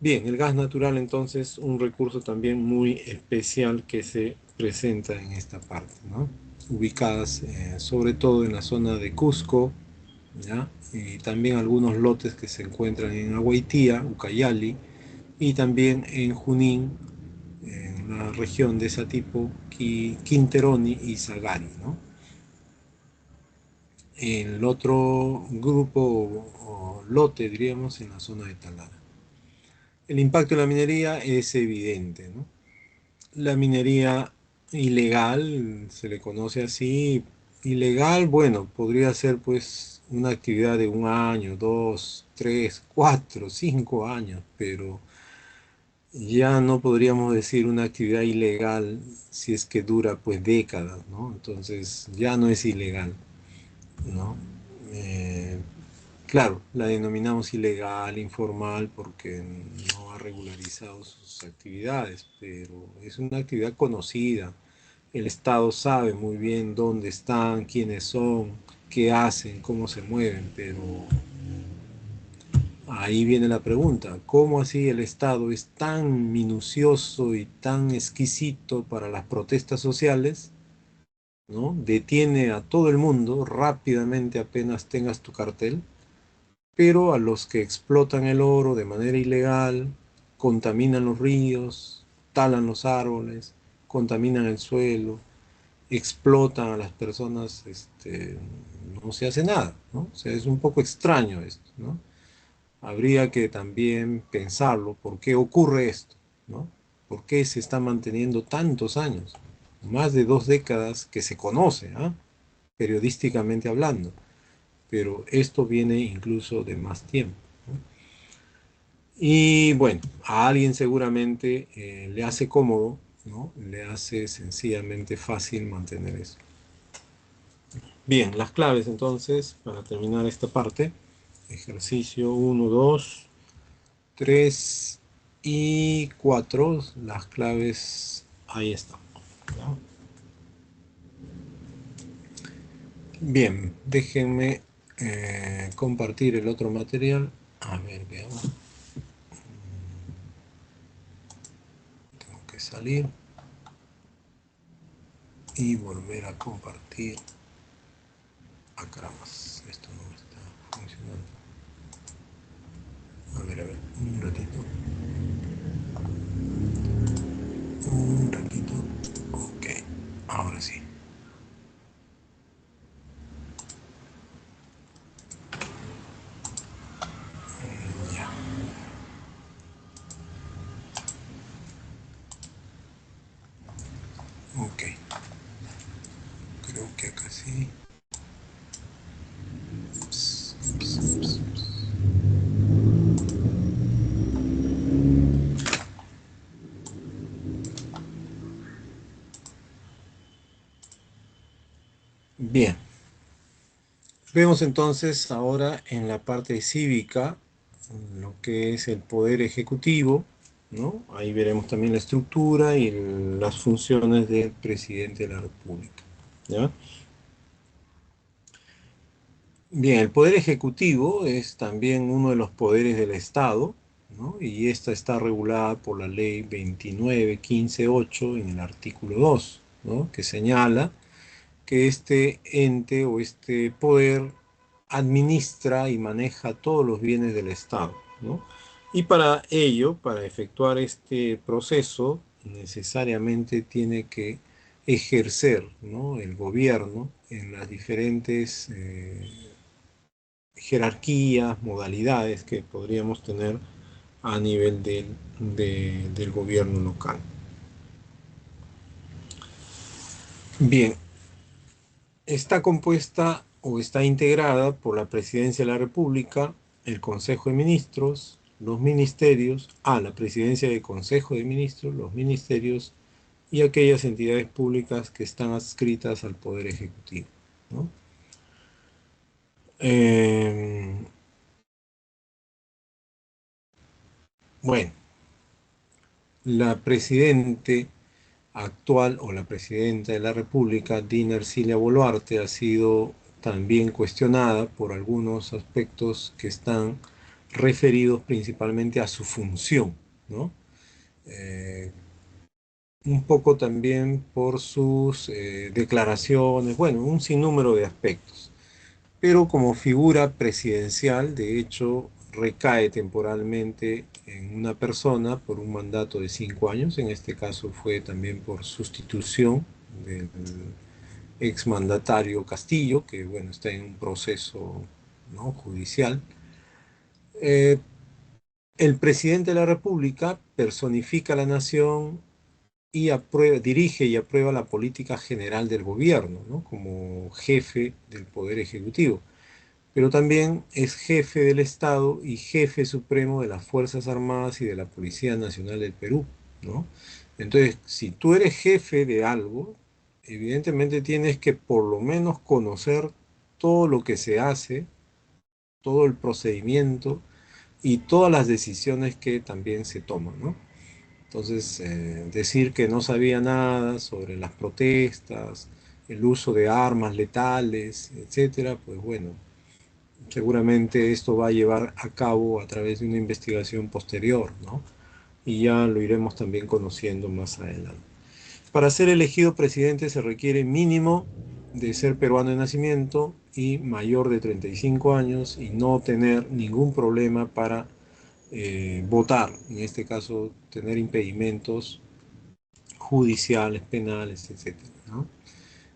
Speaker 1: Bien, el gas natural entonces un recurso también muy especial que se presenta en esta parte, ¿no? Ubicadas sobre todo en la zona de Cusco, ¿ya? Y también algunos lotes que se encuentran en Agüitía, Ucayali, y también en Junín, en la región de Satipo, Quinteroni y Sagari, ¿no? El otro grupo o lote, diríamos, en la zona de Talara. El impacto de la minería es evidente, ¿no? La minería ilegal, se le conoce así, ilegal, bueno, podría ser pues una actividad de un año, dos, tres, cuatro, 5 años, pero ya no podríamos decir una actividad ilegal si es que dura pues décadas, ¿no? Entonces ya no es ilegal, ¿no? Eh, claro, la denominamos ilegal, informal, porque no ha regularizado sus actividades, pero es una actividad conocida. El Estado sabe muy bien dónde están, quiénes son, qué hacen, cómo se mueven, pero ahí viene la pregunta, ¿cómo así el Estado es tan minucioso y tan exquisito para las protestas sociales? ¿No? Detiene a todo el mundo rápidamente apenas tengas tu cartel, pero a los que explotan el oro de manera ilegal, contaminan los ríos, talan los árboles, contaminan el suelo, explotan a las personas, no se hace nada, ¿no? O sea, es un poco extraño esto, ¿no? Habría que también pensarlo, ¿por qué ocurre esto? ¿No? ¿Por qué se está manteniendo tantos años? Más de 2 décadas que se conoce, ¿ah? Periodísticamente hablando, pero esto viene incluso de más tiempo, ¿no? Y bueno, a alguien seguramente le hace cómodo ¿no? Le hace sencillamente fácil mantener eso. Bien, las claves entonces, para terminar esta parte. Ejercicio 1, 2, 3 y 4. Las claves, ahí están. ¿Ya? Bien, déjenme compartir el otro material. A ver, veamos. Tengo que salir y volver a compartir. Ah, caramba, esto no está funcionando. A ver, un ratito. Un ratito. Ok, ahora sí. Ya, ok. Creo que acá sí. Ps, ps, ps, ps. Bien, vemos entonces ahora en la parte cívica lo que es el poder ejecutivo, ¿no? Ahí veremos también la estructura y las funciones del presidente de la República, ¿ya? Bien, el poder ejecutivo es también uno de los poderes del Estado, ¿no? Y esta está regulada por la ley 29.15.8 en el artículo 2, ¿no? Que señala que este ente o este poder administra y maneja todos los bienes del Estado, ¿no? Y para ello, para efectuar este proceso, necesariamente tiene que ejercer, ¿no? El gobierno en las diferentes jerarquías, modalidades que podríamos tener a nivel del gobierno local. Bien, está compuesta o está integrada por la Presidencia de la República, el Consejo de Ministros, los ministerios, la Presidencia del Consejo de Ministros, los ministerios y aquellas entidades públicas que están adscritas al Poder Ejecutivo, ¿no? Eh, bueno, la presidente actual o la presidenta de la República, Dina Ercilia Boluarte, ha sido también cuestionada por algunos aspectos que están referidos principalmente a su función, ¿no? Eh, un poco también por sus declaraciones, bueno, un sinnúmero de aspectos. Pero como figura presidencial, de hecho, recae temporalmente en una persona por un mandato de 5 años. En este caso fue también por sustitución del exmandatario Castillo, que bueno, está en un proceso, ¿no?, judicial. Eh, el presidente de la República personifica a la nación y dirige y aprueba la política general del gobierno, ¿no?, como jefe del Poder Ejecutivo. Pero también es jefe del Estado y jefe supremo de las Fuerzas Armadas y de la Policía Nacional del Perú, ¿no? Entonces, si tú eres jefe de algo, evidentemente tienes que por lo menos conocer todo lo que se hace, todo el procedimiento y todas las decisiones que también se toman, ¿no? Entonces, decir que no sabía nada sobre las protestas, el uso de armas letales, etcétera, pues bueno, seguramente esto va a llevar a cabo a través de una investigación posterior, ¿no? Y ya lo iremos también conociendo más adelante. Para ser elegido presidente se requiere mínimo de ser peruano de nacimiento y mayor de 35 años y no tener ningún problema para votar, en este caso tener impedimentos judiciales, penales, etcétera, ¿no?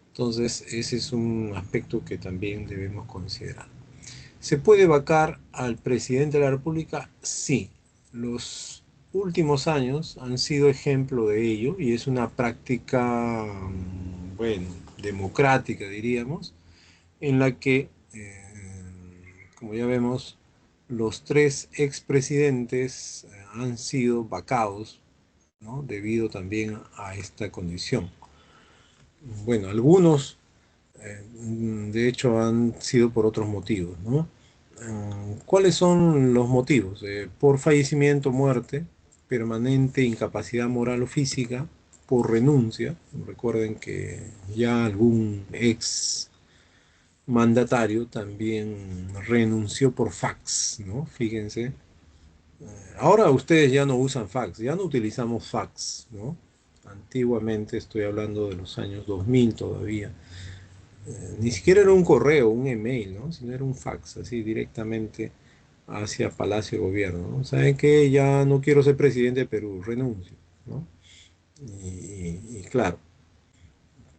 Speaker 1: Entonces ese es un aspecto que también debemos considerar. ¿Se puede vacar al presidente de la República? Sí. Los últimos años han sido ejemplo de ello y es una práctica, bueno, democrática, diríamos, en la que, como ya vemos, los tres expresidentes han sido vacados ¿no? Debido también a esta condición. Bueno, algunos, de hecho, han sido por otros motivos, ¿no? ¿Cuáles son los motivos? Por fallecimiento, muerte, permanente incapacidad moral o física, por renuncia. Recuerden que ya algún ex mandatario también renunció por fax, ¿no? Fíjense. Ahora ustedes ya no usan fax, ya no utilizamos fax, ¿no? Antiguamente, estoy hablando de los años 2000 todavía, ni siquiera era un correo, un email, ¿no? Sino era un fax, así directamente hacia Palacio de Gobierno, ¿no? ¿Saben qué? Ya no quiero ser presidente de Perú, renuncio, ¿no? Y claro,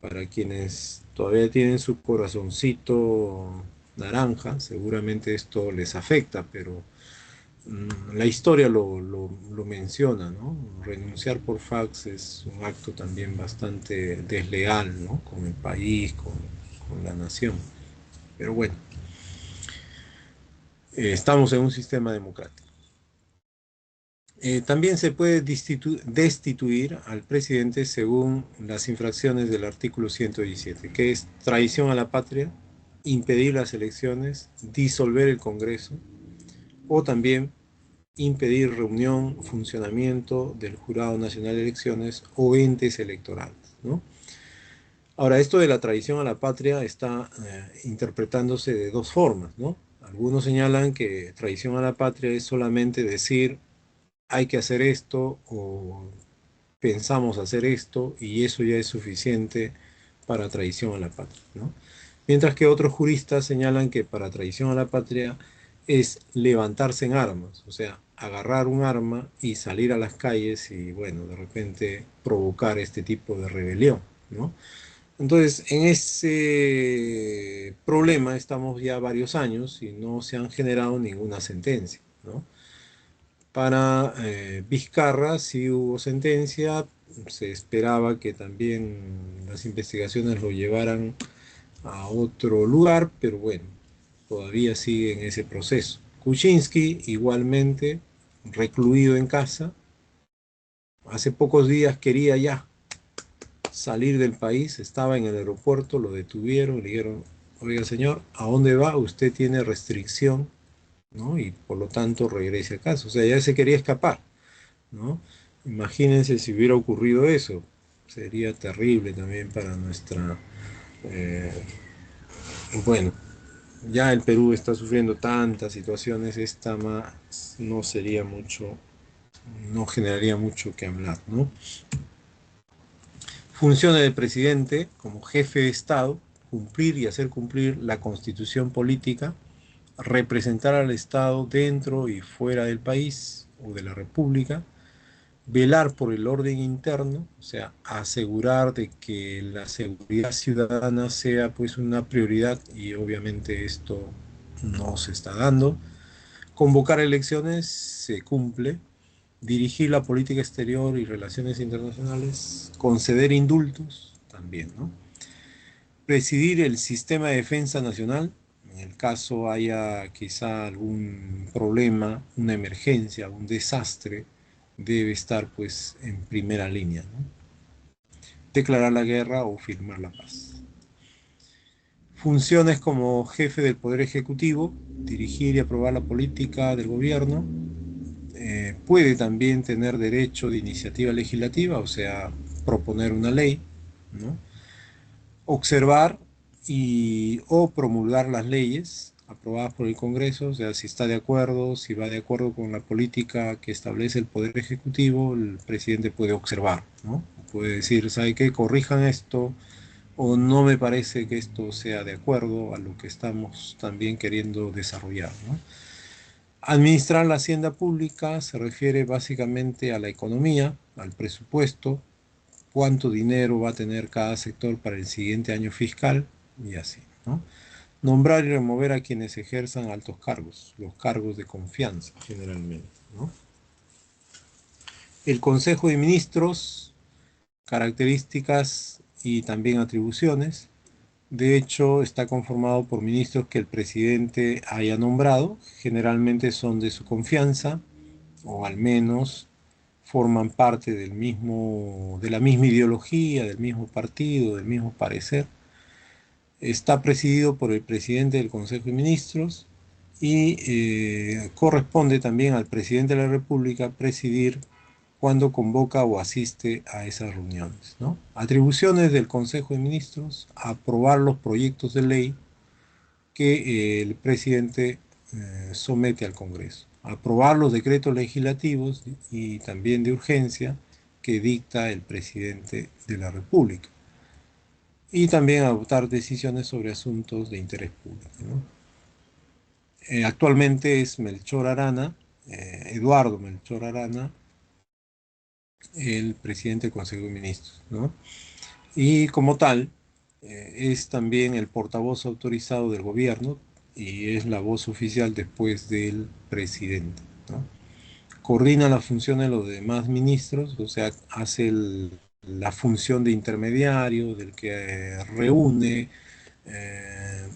Speaker 1: para quienes todavía tienen su corazoncito naranja, seguramente esto les afecta, pero la historia lo menciona, ¿no? Renunciar por fax es un acto también bastante desleal, ¿no? Con el país, con la nación. Pero bueno, estamos en un sistema democrático. También se puede destituir al presidente según las infracciones del artículo 117, que es traición a la patria, impedir las elecciones, disolver el Congreso o también impedir reunión, funcionamiento del Jurado Nacional de Elecciones o entes electorales, ¿no? Ahora, esto de la traición a la patria está interpretándose de dos formas, ¿no? Algunos señalan que traición a la patria es solamente decir hay que hacer esto o pensamos hacer esto y eso ya es suficiente para traición a la patria, ¿no? Mientras que otros juristas señalan que para traición a la patria es levantarse en armas, o sea, agarrar un arma y salir a las calles y, bueno, de repente provocar este tipo de rebelión, ¿no? Entonces, en ese problema estamos ya varios años y no se han generado ninguna sentencia, ¿no? Para Vizcarra sí hubo sentencia, se esperaba que también las investigaciones lo llevaran a otro lugar, pero bueno, todavía sigue en ese proceso. Kuczynski igualmente recluido en casa, hace pocos días quería ya salir del país, estaba en el aeropuerto, lo detuvieron, le dijeron, oiga señor, ¿a dónde va? Usted tiene restricción, ¿no? Y por lo tanto regrese a casa. O sea, ya se quería escapar, ¿no? Imagínense si hubiera ocurrido eso. Sería terrible también para nuestra... eh, bueno, ya el Perú está sufriendo tantas situaciones, esta más no sería mucho, no generaría mucho que hablar, ¿no? Funciones del presidente como jefe de Estado, cumplir y hacer cumplir la constitución política, representar al Estado dentro y fuera del país o de la República, velar por el orden interno, o sea, asegurar de que la seguridad ciudadana sea pues una prioridad y obviamente esto no se está dando. Convocar elecciones se cumple, dirigir la política exterior y relaciones internacionales, conceder indultos también, ¿no? Presidir el sistema de defensa nacional, en el caso haya quizá algún problema, una emergencia, un desastre, debe estar pues en primera línea, ¿no? Declarar la guerra o firmar la paz. Funciones como jefe del Poder Ejecutivo, dirigir y aprobar la política del gobierno, puede también tener derecho de iniciativa legislativa, o sea, proponer una ley, ¿no? Observar y o promulgar las leyes aprobadas por el Congreso, o sea, si está de acuerdo, si va de acuerdo con la política que establece el Poder Ejecutivo, el presidente puede observar, ¿no? Puede decir, ¿sabe qué? Corrijan esto, o no me parece que esto sea de acuerdo a lo que estamos también queriendo desarrollar, ¿no? Administrar la hacienda pública se refiere básicamente a la economía, al presupuesto, cuánto dinero va a tener cada sector para el siguiente año fiscal y así, ¿no? Nombrar y remover a quienes ejerzan altos cargos, los cargos de confianza generalmente, ¿no? El Consejo de Ministros, características y también atribuciones. De hecho, está conformado por ministros que el presidente haya nombrado, generalmente son de su confianza, o al menos forman parte de la misma ideología, del mismo partido, del mismo parecer. Está presidido por el presidente del Consejo de Ministros y corresponde también al presidente de la República presidir cuando convoca o asiste a esas reuniones, ¿no? Atribuciones del Consejo de Ministros: aprobar los proyectos de ley que el presidente somete al Congreso, aprobar los decretos legislativos y también de urgencia que dicta el presidente de la República, y también adoptar decisiones sobre asuntos de interés público, ¿no? Actualmente es Melchor Arana, Eduardo Melchor Arana, el presidente del Consejo de Ministros, ¿no? Y como tal, es también el portavoz autorizado del gobierno y es la voz oficial después del presidente, ¿no? Coordina las funciones de los demás ministros, o sea, hace la función de intermediario, del que reúne, eh,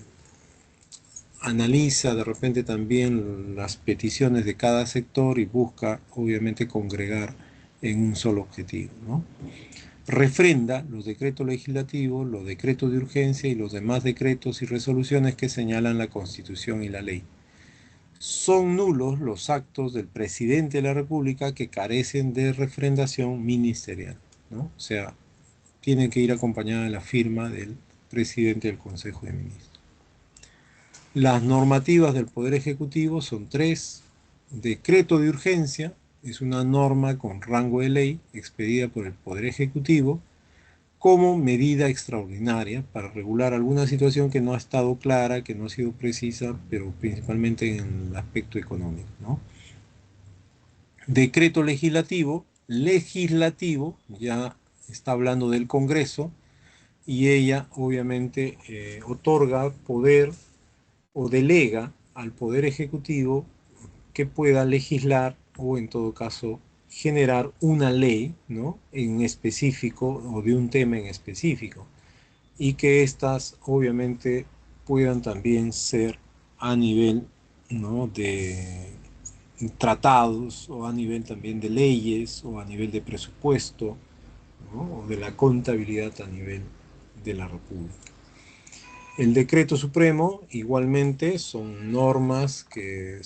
Speaker 1: analiza de repente también las peticiones de cada sector y busca obviamente congregar en un solo objetivo, ¿no? Refrenda los decretos legislativos, los decretos de urgencia y los demás decretos y resoluciones que señalan la Constitución y la ley. Son nulos los actos del presidente de la República que carecen de refrendación ministerial, ¿no? O sea, tienen que ir acompañada de la firma del presidente del Consejo de Ministros. Las normativas del Poder Ejecutivo son tres. Decreto de urgencia es una norma con rango de ley expedida por el Poder Ejecutivo como medida extraordinaria para regular alguna situación que no ha estado clara, que no ha sido precisa, pero principalmente en el aspecto económico, ¿no? Decreto legislativo, ya está hablando del Congreso, y ella obviamente otorga poder o delega al Poder Ejecutivo que pueda legislar o en todo caso generar una ley, ¿no?, en específico o de un tema en específico, y que éstas obviamente puedan también ser a nivel, ¿no?, de tratados, o a nivel también de leyes, o a nivel de presupuesto, ¿no?, o de la contabilidad a nivel de la República. El decreto supremo igualmente son normas que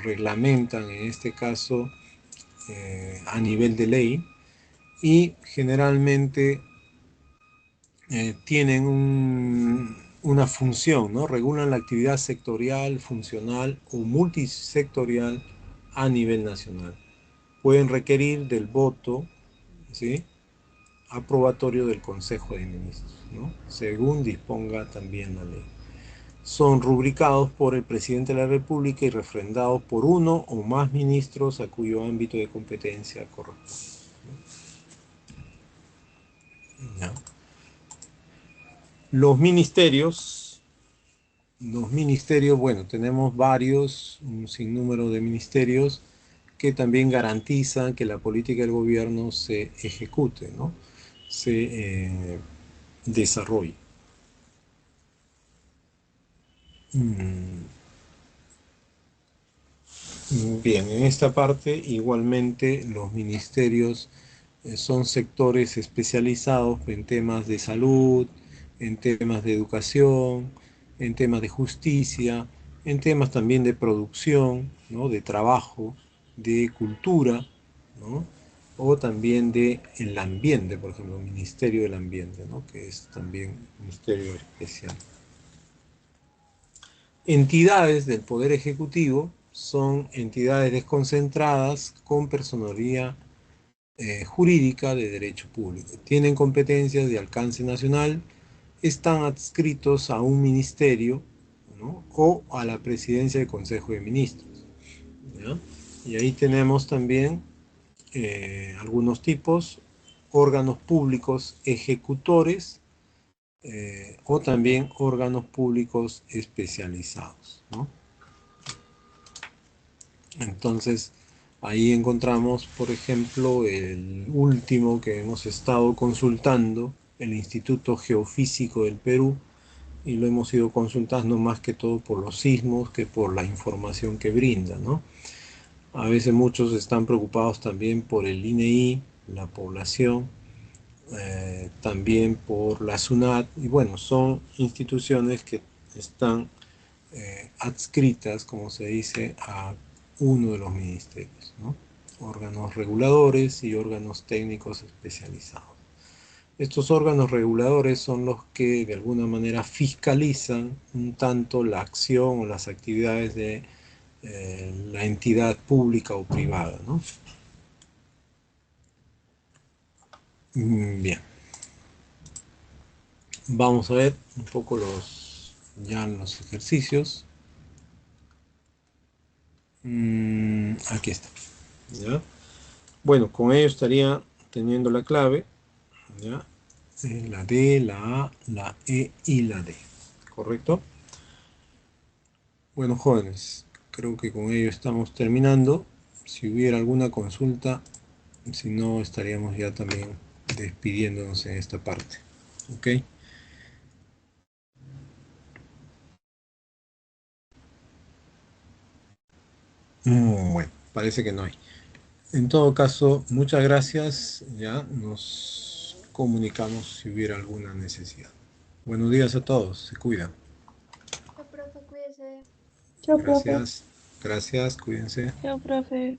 Speaker 1: reglamentan en este caso a nivel de ley, y generalmente tienen una función, ¿no? Regulan la actividad sectorial, funcional o multisectorial a nivel nacional. Pueden requerir del voto, ¿sí?, aprobatorio del Consejo de Ministros, ¿no?, según disponga también la ley. Son rubricados por el presidente de la República y refrendados por uno o más ministros a cuyo ámbito de competencia corresponde, ¿no? Los ministerios, bueno, tenemos varios, un sinnúmero de ministerios que también garantizan que la política del gobierno se ejecute, ¿no?, se desarrolle. Bien, en esta parte igualmente los ministerios son sectores especializados en temas de salud, en temas de educación, en temas de justicia, en temas también de producción, ¿no?, de trabajo, de cultura, ¿no?, o también de el ambiente, por ejemplo, el Ministerio del Ambiente, ¿no?, que es también un ministerio especial. Entidades del Poder Ejecutivo son entidades desconcentradas con personería jurídica de derecho público. Tienen competencias de alcance nacional, están adscritos a un ministerio, ¿no?, o a la presidencia del Consejo de Ministros, ¿ya? Y ahí tenemos también algunos tipos: órganos públicos ejecutores, o también órganos públicos especializados, ¿no? Entonces, ahí encontramos, por ejemplo, el último que hemos estado consultando, el Instituto Geofísico del Perú, y lo hemos ido consultando más que todo por los sismos que por la información que brinda, ¿no? A veces muchos están preocupados también por el INEI, la población, también por la SUNAT, y bueno, son instituciones que están adscritas, como se dice, a uno de los ministerios, ¿no? Órganos reguladores y órganos técnicos especializados. Estos órganos reguladores son los que de alguna manera fiscalizan un tanto la acción o las actividades de la entidad pública o privada, ¿no? Bien, vamos a ver un poco los ejercicios. Aquí está. ¿Ya? Bueno, con ello estaría teniendo la clave, ¿ya? La D, la A, la E y la D. ¿Correcto? Bueno, jóvenes, creo que con ello estamos terminando. Si hubiera alguna consulta, si no, estaríamos ya también despidiéndonos en esta parte. ¿Ok? Bueno, parece que no hay. En todo caso, muchas gracias. Ya nos comunicamos si hubiera alguna necesidad. Buenos días a todos. Se cuidan.
Speaker 3: Profe, cuídese.
Speaker 2: Chao, profe.
Speaker 1: Gracias. Gracias. Cuídense.
Speaker 2: Chao, profe.